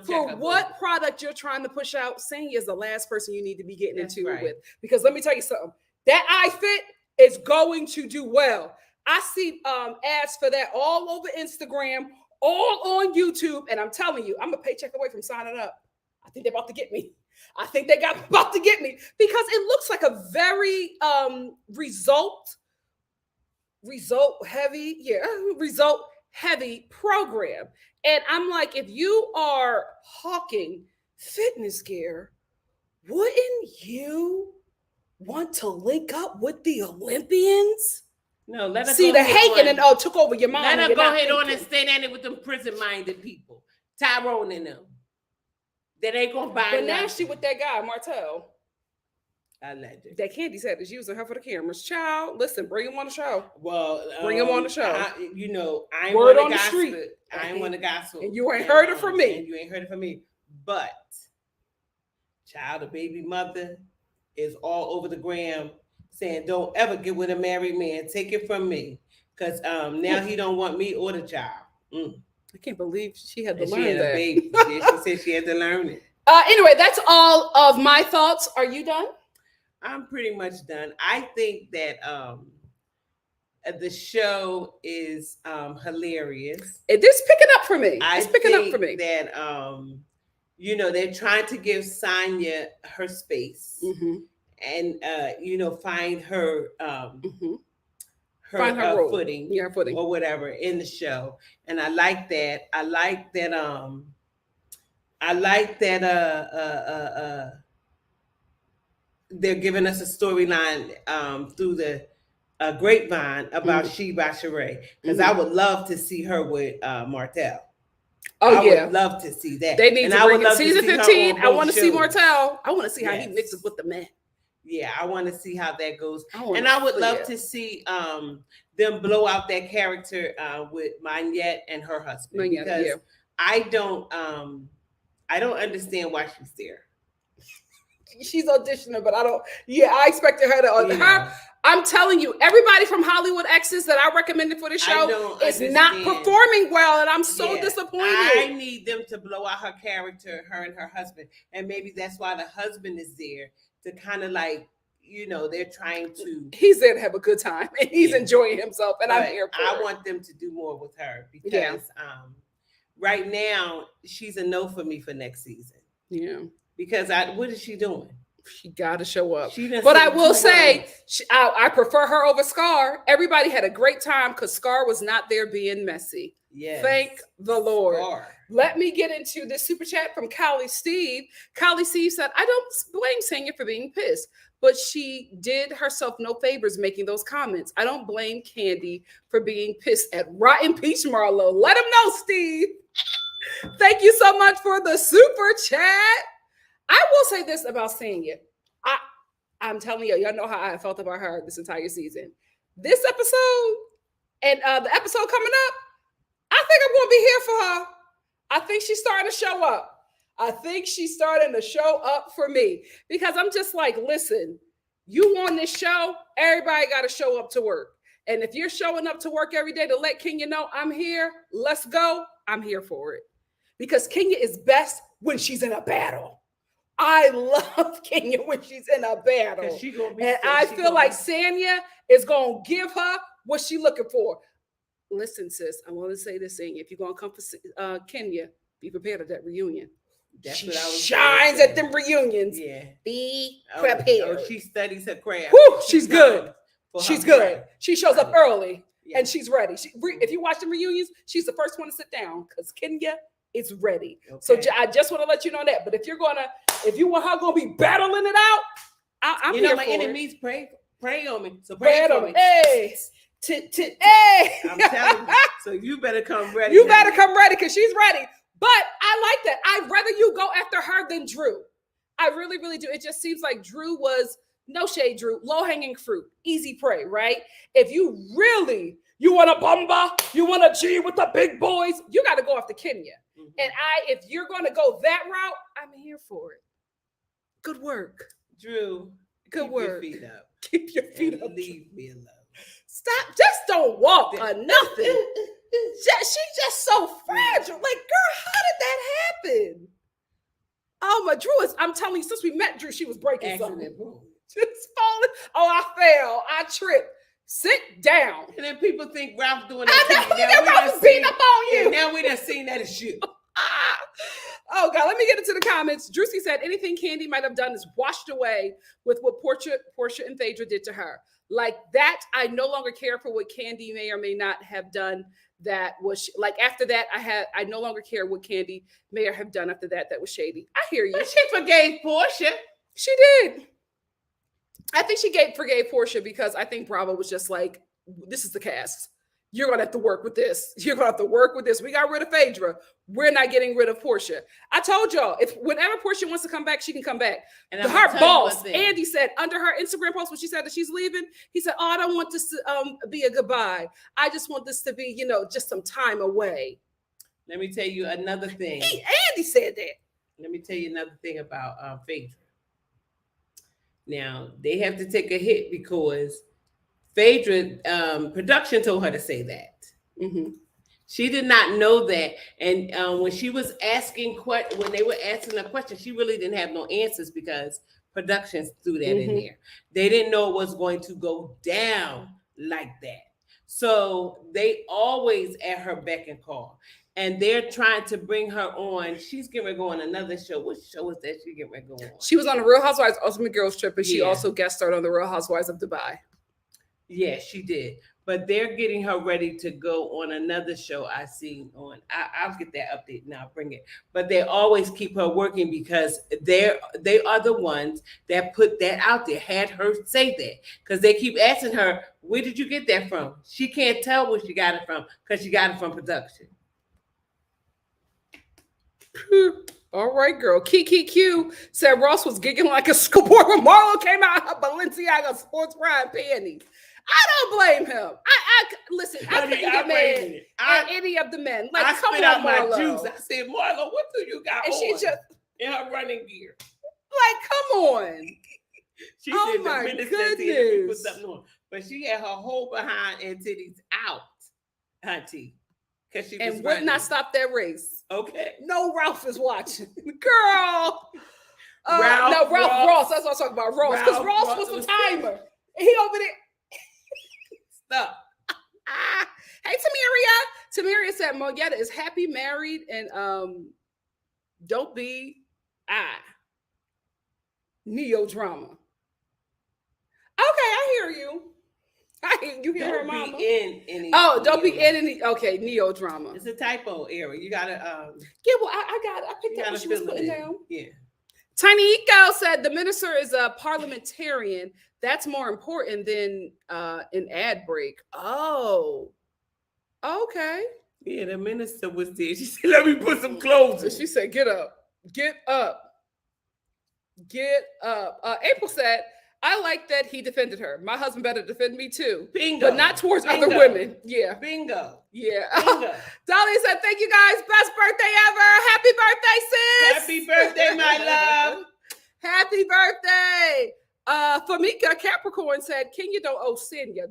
For what product you're trying to push out, Sanya is the last person you need to be getting into right. with. Because let me tell you something. That eye fit is going to do well. I see ads for that all over Instagram, all on YouTube. And I'm telling you, I'm a paycheck away from signing up. I think they're about to get me. I think they got about to get me because it looks like a very result heavy program. And I'm like, if you are hawking fitness gear, wouldn't you want to link up with the Olympians? No, let her see go the hating and took over your mind. Let her go ahead on and stay down there with them prison-minded people, Tyrone and them. That ain't gonna buy. But now she with that guy, Martell. Alleged. That Candy said is using her for the cameras. Child, listen, bring him on the show. Well, bring him on the show. I ain't word on the gospel. street. I ain't want to gossip. And you ain't heard it from me. And you ain't heard it from me. But child, a baby mother is all over the gram saying, "Don't ever get with a married man. Take it from me, because now he don't want me or the child." I can't believe she had to and learn she had that. A baby. She said she had to learn it. Anyway, that's all of my thoughts. Are you done? I'm pretty much done. I think that the show is hilarious. It's picking up for me. It's picking up for me. That they're trying to give Sanya her space and find her find her footing, her footing or whatever in the show. And I like that. I like that they're giving us a storyline through the grapevine about She Basharay, because I would love to see her with Martell. I would love to see that. They need to bring in season 15. I want to see Martell. I want to see how he mixes with the men. Yeah, I want to see how that goes. And I would love to see them blow out that character with Monette and her husband, because I don't understand why she's there. She's auditioning, but I don't. Yeah, I expected her to. Her, I'm telling you, everybody from Hollywood Exes that I recommended for the show is not performing well, and I'm so disappointed. I need them to blow out her character, her and her husband, and maybe that's why the husband is there to kind of like, they're trying to. He's there to have a good time, and he's enjoying himself, and I'm here for it. I want them to do more with her because right now she's a no for me for next season. Yeah. Because what is she doing? She got to show up. But I will say, I prefer her over Scar. Everybody had a great time because Scar was not there being messy. Yes. Thank the Lord. Scar. Let me get into this super chat from Callie Steve. Callie Steve said, I don't blame Sanya for being pissed, but she did herself no favors making those comments. I don't blame Candy for being pissed at Rotten Peach Marlowe. Let him know, Steve. Thank you so much for the super chat. I will say this about Sanya. I'm telling y'all know how I felt about her this entire season. This episode and the episode coming up, I think I'm going to be here for her. I think she's starting to show up. I think she's starting to show up for me because I'm just like, listen, you on this show, everybody got to show up to work. And if you're showing up to work every day to let Kenya know I'm here, let's go, I'm here for it. Because Kenya is best when she's in a battle. I love Kenya when she's in a battle. And I feel like Sanya is going to give her what she's looking for. Listen, sis, I want to say this thing. If you're going to come for Kenya, be prepared at that reunion. That's what I was shines at them reunions. Yeah. Be prepared. She studies her craft. Woo, she's good. She's good. She shows up early and she's ready. If you watch the reunions, she's the first one to sit down because Kenya is ready. Okay. So I just want to let you know that. But if you want her gonna be battling it out, I'm here my for enemies pray on me. So pray on me. Hey, hey. I'm telling you. So you better come ready. You better come ready because she's ready. But I like that. I'd rather you go after her than Drew. I really, really do. It just seems like Drew was, no shade, Drew, low-hanging fruit, easy prey, right? If you want a bumba, you want a G with the big boys, you got to go after Kenya. Mm-hmm. And if you're going to go that route, I'm here for it. Good work. Drew, good work. Keep your feet up. Keep your feet up. Leave me alone. Stop. Just don't walk or nothing. She's just so fragile. Like, girl, how did that happen? Oh, my Drew I'm telling you, since we met Drew, she was breaking something. Just falling. Oh, I fell. I tripped. Sit down. And then people think Ralph doing that. I know that Ralph was beating up on you. Now we done seen that as you. Oh God, let me get into the comments. Drewski said anything Candy might have done is washed away with what Portia and Phaedra did to her. Like that, I no longer care for what Candy may or may not have done. That was like after that, I no longer care what Candy may or have done after that. That was shady. I hear you. But she forgave Portia. She did. I think she forgave Portia because I think Bravo was just like, this is the cast. You're going to have to work with this. You're going to have to work with this. We got rid of Phaedra. We're not getting rid of Portia. I told y'all, if whenever Portia wants to come back, she can come back. And her boss, Andy, said under her Instagram post when she said that she's leaving, he said, oh, I don't want this to be a goodbye. I just want this to be, just some time away. Let me tell you another thing. Andy said that. Let me tell you another thing about Phaedra. Now, they have to take a hit because Phaedra, production told her to say that. Mm-hmm. She did not know that. And when she was when they were asking a question, she really didn't have no answers because production threw that in there. They didn't know it was going to go down like that. So they always at her beck and call. And they're trying to bring her on. She's getting ready to go on another show. What show is that she's getting ready to go on? She was on the Real Housewives Ultimate Girls Trip, and she also guest starred on the Real Housewives of Dubai. Yeah, she did. But they're getting her ready to go on another show I see on. I'll get that update and I'll bring it. But they always keep her working because they are the ones that put that out there, had her say that. Because they keep asking her, where did you get that from? She can't tell where she got it from because she got it from production. All right, girl. Kiki Q said Ross was gigging like a schoolboy when Marlo came out her Balenciaga sports bra and panties. I don't blame him. I listen. I couldn't get mad at any of the men. Like, I come spit on, out my Marlo. juice. I said, Marlo, what do you got and on? She just in her running gear. Like, come on. She oh said my the minister goodness. put something on, but she had her whole behind and titties out, auntie. Because she was would running. not stop that race. Okay. No, Ralph is watching. Girl. Ralph Ross. That's what I'm talking about. Ross. Because Ross was the timer. And he over there. Stop. Hey, Tamiria said Mogetta is happy, married, and don't be neo drama. Okay, I hear you. You hear her, mama. Don't be in any. Don't be in any. Okay, neo drama. It's a typo error. You gotta. Yeah, well, I picked up what she was putting down. Yeah. Tiny Eco said the minister is a parliamentarian. That's more important than an ad break. Oh, okay. Yeah, the minister was there. She said, "Let me put some clothes on." She said, "Get up, get up, get up." April said, "I like that he defended her. My husband better defend me too. Bingo. But not towards other women." Yeah. Bingo. Yeah. Bingo. Dolly said, "Thank you guys. Best birthday ever. Happy birthday, sis. Happy birthday, my love. Happy birthday." Famika Capricorn said, Kenya don't owe Sanya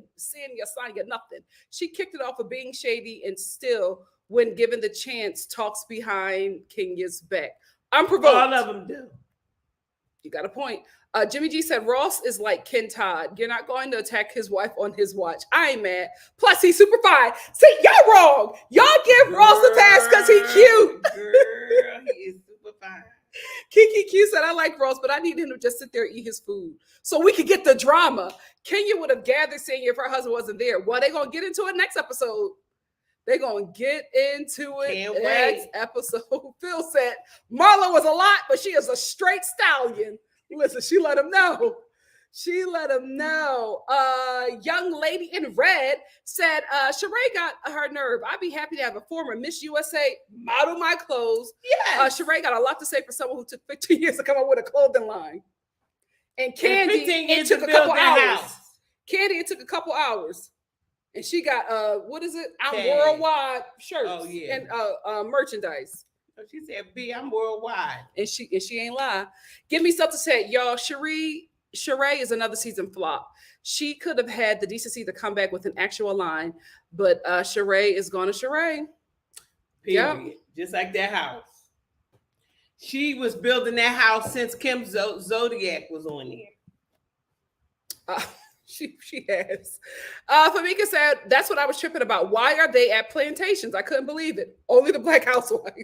nothing. She kicked it off of being shady and still, when given the chance, talks behind Kenya's back. Unprovoked. All of them do. You got a point. Jimmy G said, Ross is like Ken Todd. You're not going to attack his wife on his watch. I ain't mad. Plus, he's super fine. See, y'all wrong. Y'all give Ross a pass because he's cute. Girl, he is super fine. Kiki Q said, I like Ross, but I need him to just sit there and eat his food so we could get the drama. Kenya would have gathered saying if her husband wasn't there. Well, they're going to get into it next episode. They're going to get into it next episode. Phil said, Marla was a lot, but she is a straight stallion. Listen, she let him know. She let him know. Young lady in red said, Sheree got her nerve. I'd be happy to have a former Miss USA model my clothes. Yes. Sheree got a lot to say for someone who took 15 years to come up with a clothing line. And Candy, it took a couple hours. Candy, it took a couple hours. And she got, what is it? I'm worldwide shirts and merchandise. She said, B, I'm worldwide. And she ain't lie. Give me something to say. Y'all, Sheree is another season flop. She could have had the decency to come back with an actual line, but Sheree is going to Sheree. Period. Yep. Just like that house. She was building that house since Kim Zodiac was on there. She has. Famika said, that's what I was tripping about. Why are they at plantations? I couldn't believe it. Only the Black housewives.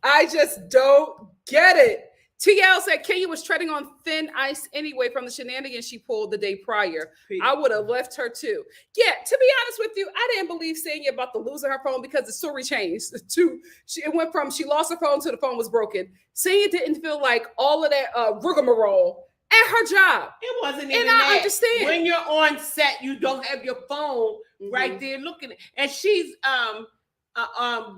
I just don't get it. TL said Kenya was treading on thin ice anyway from the shenanigans she pulled the day prior. I would have left her too. Yeah, to be honest with you, I didn't believe Sanya about the losing her phone because the story changed. It went from she lost her phone to the phone was broken. Sanya didn't feel like all of that rigmarole at her job. It wasn't even and that. I understand. When you're on set, you don't have your phone right there looking. And she's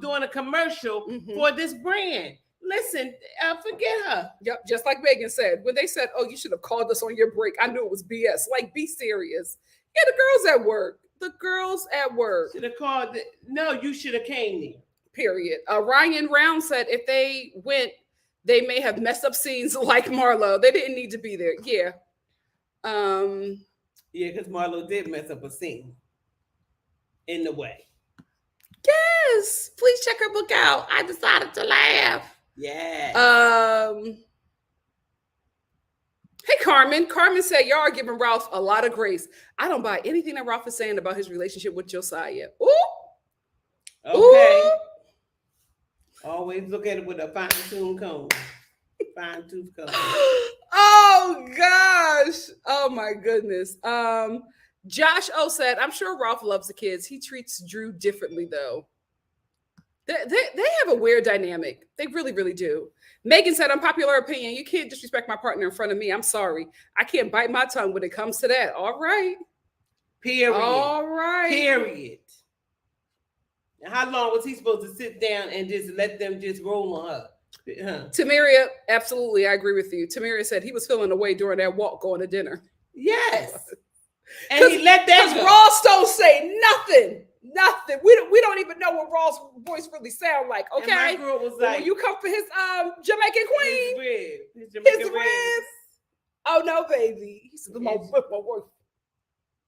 doing a commercial for this brand. Listen, forget her. Yep, just like Megan said. When they said, oh, you should have called us on your break, I knew it was BS. Like, be serious. Yeah, the girls at work. The girls at work. Should have called. No, you should have came there. Period. Ryan Round said if they went, they may have messed up scenes like Marlo. They didn't need to be there. Yeah. Yeah, because Marlo did mess up a scene in the way. Yes. Please check her book out. I decided to laugh. Yeah. Hey, Carmen. Carmen said, y'all are giving Ralph a lot of grace. I don't buy anything that Ralph is saying about his relationship with Josiah. Ooh. Okay. Ooh. Always look at it with a fine-tooth comb. Fine-tooth comb. Oh, gosh. Oh, my goodness. Josh O said, I'm sure Ralph loves the kids. He treats Drew differently, though. They have a weird dynamic. They really, really do. Megan said, unpopular opinion, you can't disrespect my partner in front of me. I'm sorry. I can't bite my tongue when it comes to that. All right. Period. All right. Period. How long was he supposed to sit down and just let them just roll on her? Huh? Tamiria, absolutely, I agree with you. Tamiria said he was feeling away during that walk going to dinner. Yes. And he let that go. Ross don't say nothing. Nothing. We don't even know what Ross' voice really sound like. Okay. And my girl was like, when you come for his Jamaican queen, his ribs. Oh no, baby. He said, my wife.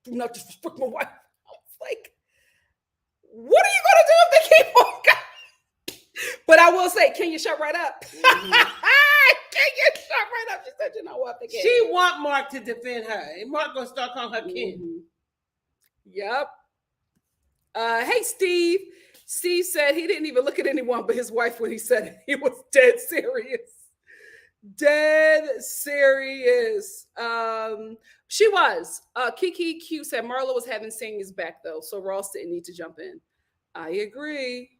Do not disrespect my wife. I was like, what are you gonna do if they keep on going? But I will say, can you shut right up? Can you shut right up? She said, you know what? She want Mark to defend her. And Mark gonna start calling her kin. Yep. Hey, Steve. Steve said he didn't even look at anyone but his wife when he said it. He was dead serious. Dead serious. She was. Kiki Q said Marlo was having Sanya's back, though, so Ross didn't need to jump in. I agree.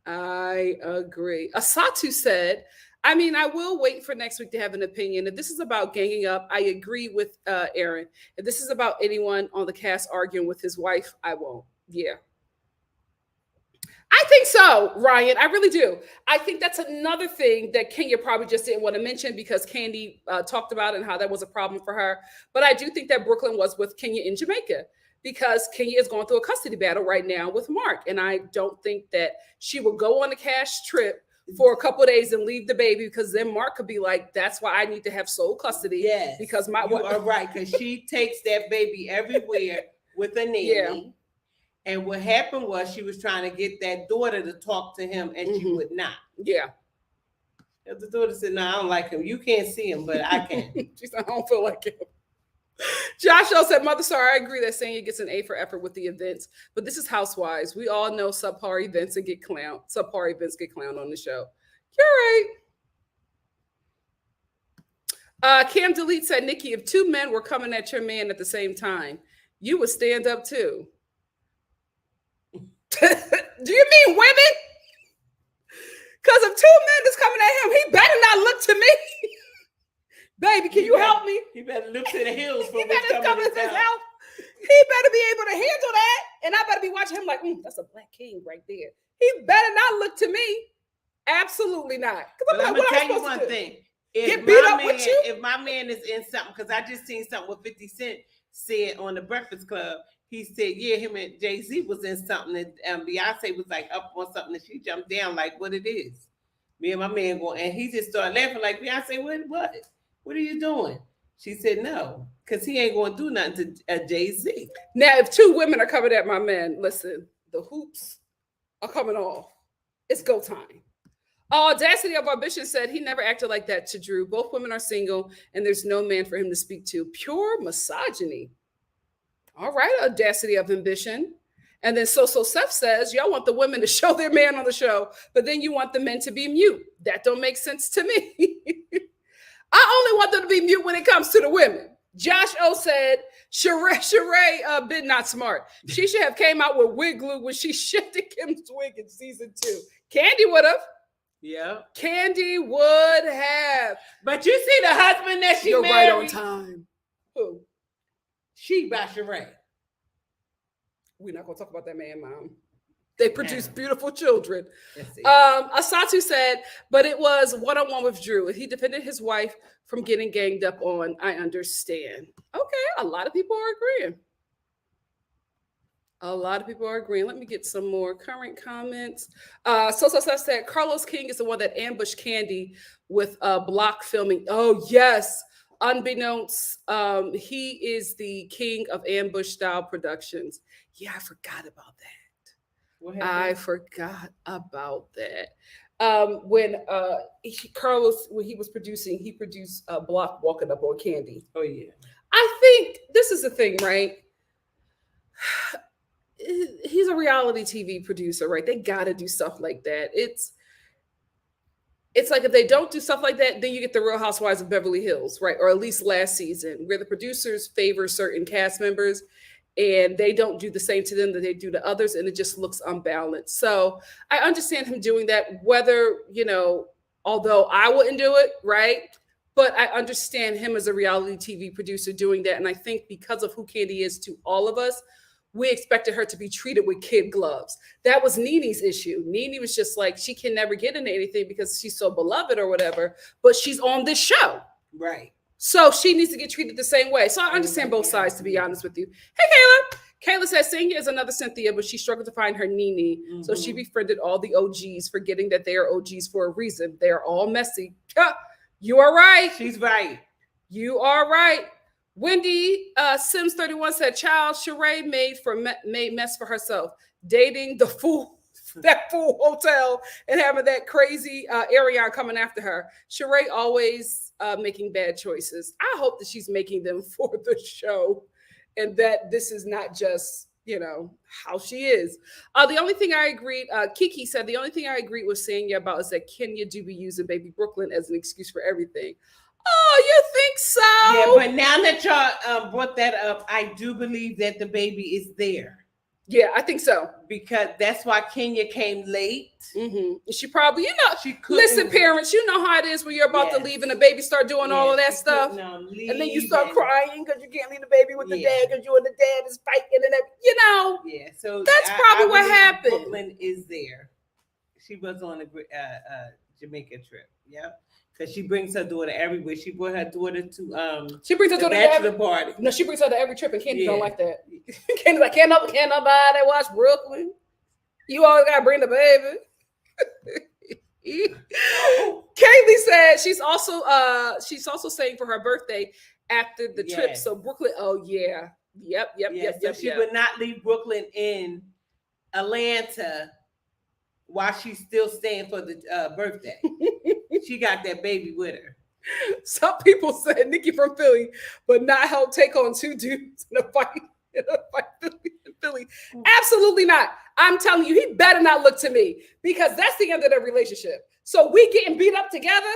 Asatu said, I mean, I will wait for next week to have an opinion. If this is about ganging up, I agree with Aaron. If this is about anyone on the cast arguing with his wife, I won't. Yeah. I think so, Ryan. I really do. I think that's another thing that Kenya probably just didn't want to mention because Candy talked about it and how that was a problem for her. But I do think that Brooklyn was with Kenya in Jamaica because Kenya is going through a custody battle right now with Mark. And I don't think that she will go on a cash trip for a couple of days and leave the baby because then Mark could be like, that's why I need to have sole custody. Yes. Because you are right. Because she takes that baby everywhere with a nanny. Yeah. And what happened was she was trying to get that daughter to talk to him and she would not. Yeah. The daughter said, no, I don't like him. You can't see him, but I can. She said, I don't feel like him. Joshua said, Mother Star, I agree that Sanya gets an A for effort with the events, but this is Housewives. We all know subpar events get clowned on the show. You're right. Cam Delete said, Nikki, if two men were coming at your man at the same time, you would stand up too. Do you mean women? Because if two men is coming at him, he better not look to me. Baby, can you help me? He better look to the hills for he better come his help. He better be able to handle that. And I better be watching him like, that's a black king right there. He better not look to me. Absolutely not. But I'm going to tell you one thing. Get beat up with you? If my man is in something, because I just seen something with 50 Cent said on the Breakfast Club. He said, yeah, him and Jay-Z was in something. And Beyonce was like up on something and she jumped down like what it is. Me and my man going, and he just started laughing like, Beyonce, what? What are you doing? She said, no, because he ain't going to do nothing to Jay-Z. Now, if two women are coming at my man, listen, the hoops are coming off. It's go time. Audacity of Ambition said he never acted like that to Drew. Both women are single and there's no man for him to speak to. Pure misogyny. All right, Audacity of Ambition. And then So Seth says, y'all want the women to show their man on the show, but then you want the men to be mute. That don't make sense to me. I only want them to be mute when it comes to the women. Josh O said, Sheree been not smart. She should have came out with wig glue when she shifted Kim's wig in season 2. Candy would have. Yeah. Candy would have. But you see the husband that she You're married? right on time. Who? She by Sheree. We're not going to talk about that man, Mom. They produce beautiful children. Asatu said, but it was one-on-one with Drew. He defended his wife from getting ganged up on. I understand. Okay, a lot of people are agreeing. A lot of people are agreeing. Let me get some more current comments. So said, Carlos King is the one that ambushed Candy with block filming. Oh, yes. Unbeknownst, he is the king of ambush style productions. Yeah, I forgot about that. I forgot about that. When Carlos, when he was producing, he produced Block Walking Up on Candy. Oh, yeah. I think this is the thing, right? He's a reality TV producer, right? They got to do stuff like that. It's like if they don't do stuff like that, then you get the Real Housewives of Beverly Hills, right? Or at least last season, where the producers favor certain cast members and they don't do the same to them that they do to others, and it just looks unbalanced. So I understand him doing that, whether, you know, although I wouldn't do it, right? But I understand him as a reality TV producer doing that. And I think because of who Candy is to all of us, we expected her to be treated with kid gloves. That was Nene's issue. Nene was just like, she can never get into anything because she's so beloved or whatever, but she's on this show. Right. So she needs to get treated the same way. So I understand both sides, to be honest with you. Hey, Kayla. Kayla says, Sanya is another Cynthia, but she struggled to find her Nene. Mm-hmm. So she befriended all the OGs, forgetting that they are OGs for a reason. They are all messy. You are right. She's right. You are right. Wendy Sims 31 said, child, Sheree made mess for herself, dating the fool, that fool hotel, and having that crazy Ariane coming after her. Sheree always making bad choices. I hope that she's making them for the show and that this is not just, you know, how she is. The only thing I agreed, Kiki said, the only thing I agreed with Sanya about is that Kenya do be using baby Brooklyn as an excuse for everything. Oh, you think so? Yeah, but now that y'all brought that up, I do believe that the baby is there. Yeah, I think so. Because that's why Kenya came late. Mm-hmm. She probably, you know, she couldn't. Listen, parents, you know how it is when you're about to leave and the baby start doing all of that stuff. And then you start crying because you can't leave the baby with the dad because you and the dad is fighting and that, you know. Yeah, so that's probably what happened. Brooklyn is there. She was on a Jamaica trip. Yeah. Because she brings her daughter everywhere. She brought her daughter to she brings her daughter to every party. No, she brings her to every trip, and Candy don't like that. Candy's like, can't nobody watch Brooklyn. You always gotta bring the baby. Kaylee said she's also saying for her birthday after the trip. So Brooklyn, oh yeah. Yep. So she would not leave Brooklyn in Atlanta while she's still staying for the birthday. She got that baby with her. Some people said Nikki from Philly, but not help take on two dudes in a fight in Philly. Absolutely not. I'm telling you, he better not look to me because that's the end of their relationship. So we getting beat up together?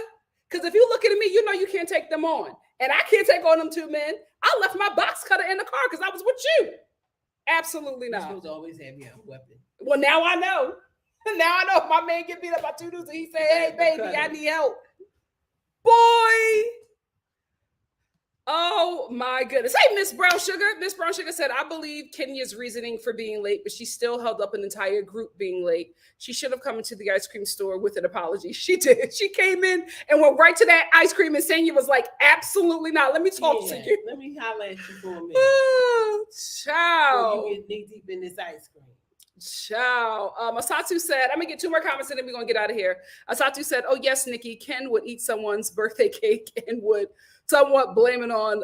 Because if you looking at me, you know you can't take them on. And I can't take on them two men. I left my box cutter in the car because I was with you. Absolutely not. You're supposed to always have your weapon. Well, now I know. Now I know if my man get beat up by two dudes and he say, hey, baby, I need help. Boy. Oh, my goodness. Hey, Miss Brown Sugar. Miss Brown Sugar said, I believe Kenya's reasoning for being late, but she still held up an entire group being late. She should have come into the ice cream store with an apology. She did. She came in and went right to that ice cream and Sanya was like, absolutely not. Let me talk to you. Let me holler at you for a minute. Oh, child. Before you get knee deep in this ice cream. Ciao. Asatu said, I'm gonna get two more comments and then we're gonna get out of here. Asatu said, oh yes, Nikki, Ken would eat someone's birthday cake and would somewhat blame it on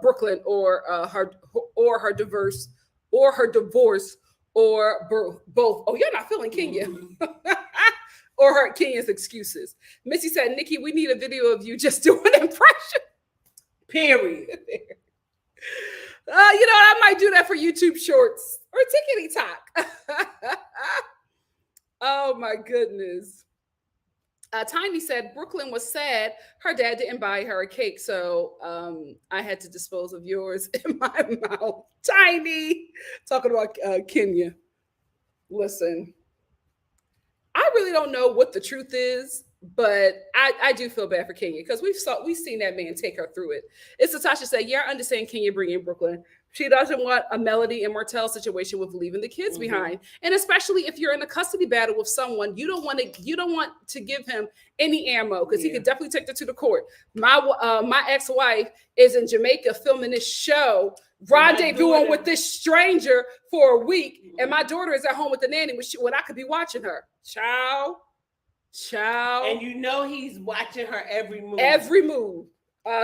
Brooklyn or her divorce or both. Oh, you're not feeling Kenya. Or her Kenya's excuses. Missy said, Nikki, we need a video of you just doing an impression. Period. I might do that for YouTube Shorts or TikTok. Oh my goodness. Tiny said Brooklyn was sad her dad didn't buy her a cake, so I had to dispose of yours in my mouth. Tiny, talking about Kenya. Listen, I really don't know what the truth is, but I do feel bad for Kenya because we've seen that man take her through it. It's Natasha said, "Yeah, I understand Kenya bringing Brooklyn. She doesn't want a Melody and Martell situation with leaving the kids behind, and especially if you're in a custody battle with someone, you don't want to give him any ammo because he could definitely take her to the court. My ex-wife is in Jamaica filming this show, rendezvousing with this stranger for a week, and my daughter is at home with the nanny when I could be watching her. Ciao. And he's watching her every move. Every move.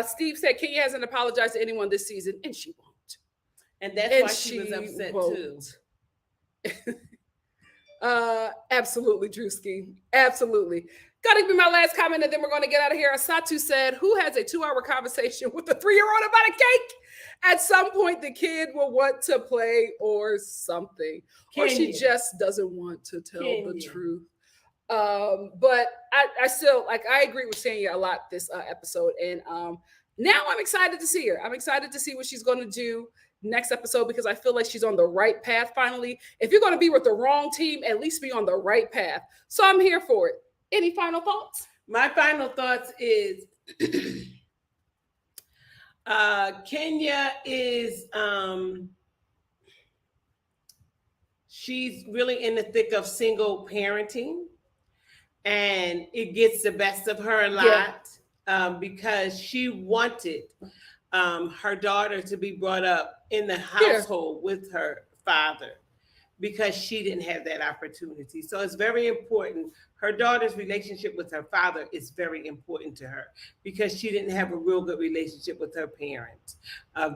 Steve said Kenya hasn't apologized to anyone this season, and she won't. And that's why she was upset too. Absolutely, Drewski. Absolutely. Gotta be my last comment, and then we're going to get out of here. Asatu said, who has a 2-hour conversation with a 3-year-old about a cake? At some point, the kid will want to play or something. Or she just doesn't want to tell the truth. But I still, I agree with Sanya a lot this episode. And now I'm excited to see her. I'm excited to see what she's going to do next episode because I feel like she's on the right path finally. If you're going to be with the wrong team, at least be on the right path. So I'm here for it. Any final thoughts? My final thoughts is Kenya is she's really in the thick of single parenting, and it gets the best of her a lot because she wanted her daughter to be brought up in the household with her father because she didn't have that opportunity. So it's very important. Her daughter's relationship with her father is very important to her because she didn't have a real good relationship with her parents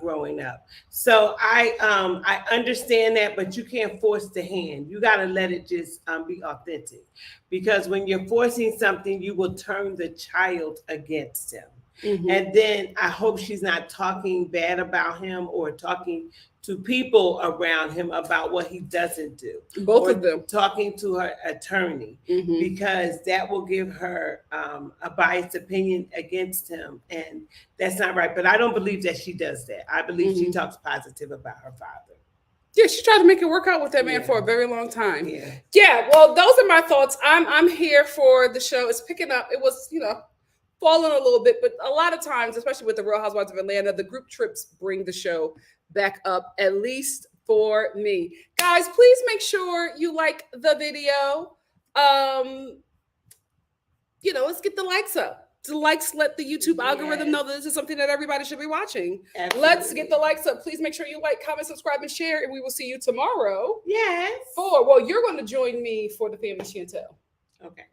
growing up. So I understand that, but you can't force the hand. You got to let it just be authentic, because when you're forcing something, you will turn the child against him. And then I hope she's not talking bad about him or talking to people around him about what he doesn't do. Both of them. Talking to her attorney, because that will give her a biased opinion against him. And that's not right. But I don't believe that she does that. I believe she talks positive about her father. Yeah, she tried to make it work out with that man for a very long time. Yeah, well, those are my thoughts. I'm here for the show. It's picking up. It was, falling a little bit, but a lot of times, especially with the Real Housewives of Atlanta, the group trips bring the show back up, at least for me. Guys, please make sure you like the video. Let's get the likes up. The likes let the YouTube algorithm know that this is something that everybody should be watching. Absolutely. Let's get the likes up. Please make sure you like, comment, subscribe, and share, and we will see you tomorrow. Yes. You're going to join me for the Family Chantel. Okay.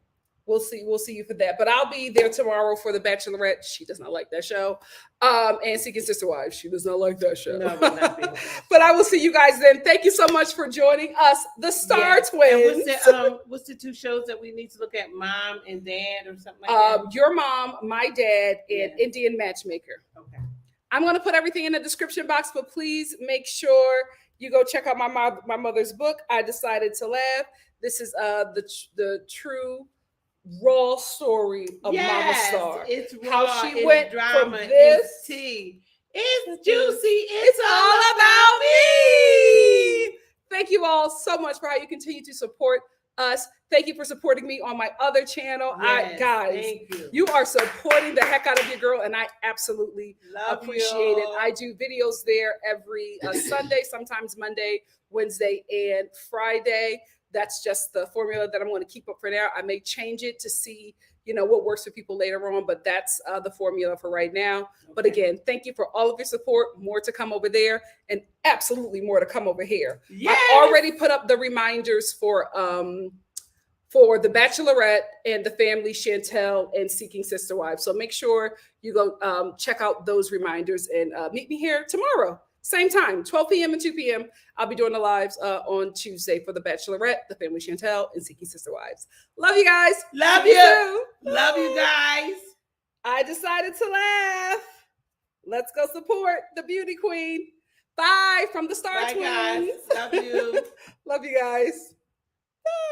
We'll see you for that. But I'll be there tomorrow for The Bachelorette. She does not like that show. And Seeking Sister Wives. She does not like that show. No, but I will see you guys then. Thank you so much for joining us, the Star Twins. And what's the 2 shows that we need to look at? Mom and Dad or something like that? Your Mom, My Dad, and Indian Matchmaker. Okay. I'm going to put everything in the description box, but please make sure you go check out my mother's book, I Decided to Laugh. This is the true raw story of Mama Star. It's raw. How she went drama, from this. It's tea. It's juicy. It's all about me. Thank you all so much for how you continue to support us. Thank you for supporting me on my other channel. Guys, you are supporting the heck out of your girl, and I absolutely appreciate it. I do videos there every Sunday, sometimes Monday, Wednesday, and Friday. That's just the formula that I'm going to keep up for now. I may change it to see, what works for people later on, but that's the formula for right now. Okay. But again, thank you for all of your support. More to come over there, and absolutely more to come over here. Yes. I already put up the reminders for The Bachelorette and The Family Chantel and Seeking Sister Wives. So make sure you go check out those reminders and meet me here tomorrow. Same time, 12 p.m. and 2 p.m. I'll be doing the lives on Tuesday for The Bachelorette, The Family Chantel, and Seeking Sister Wives. Love you guys. Love you. Love you guys. I decided to laugh. Let's go support the beauty queen. Bye from the Star Bye, guys. Twins. Love you. Love you guys.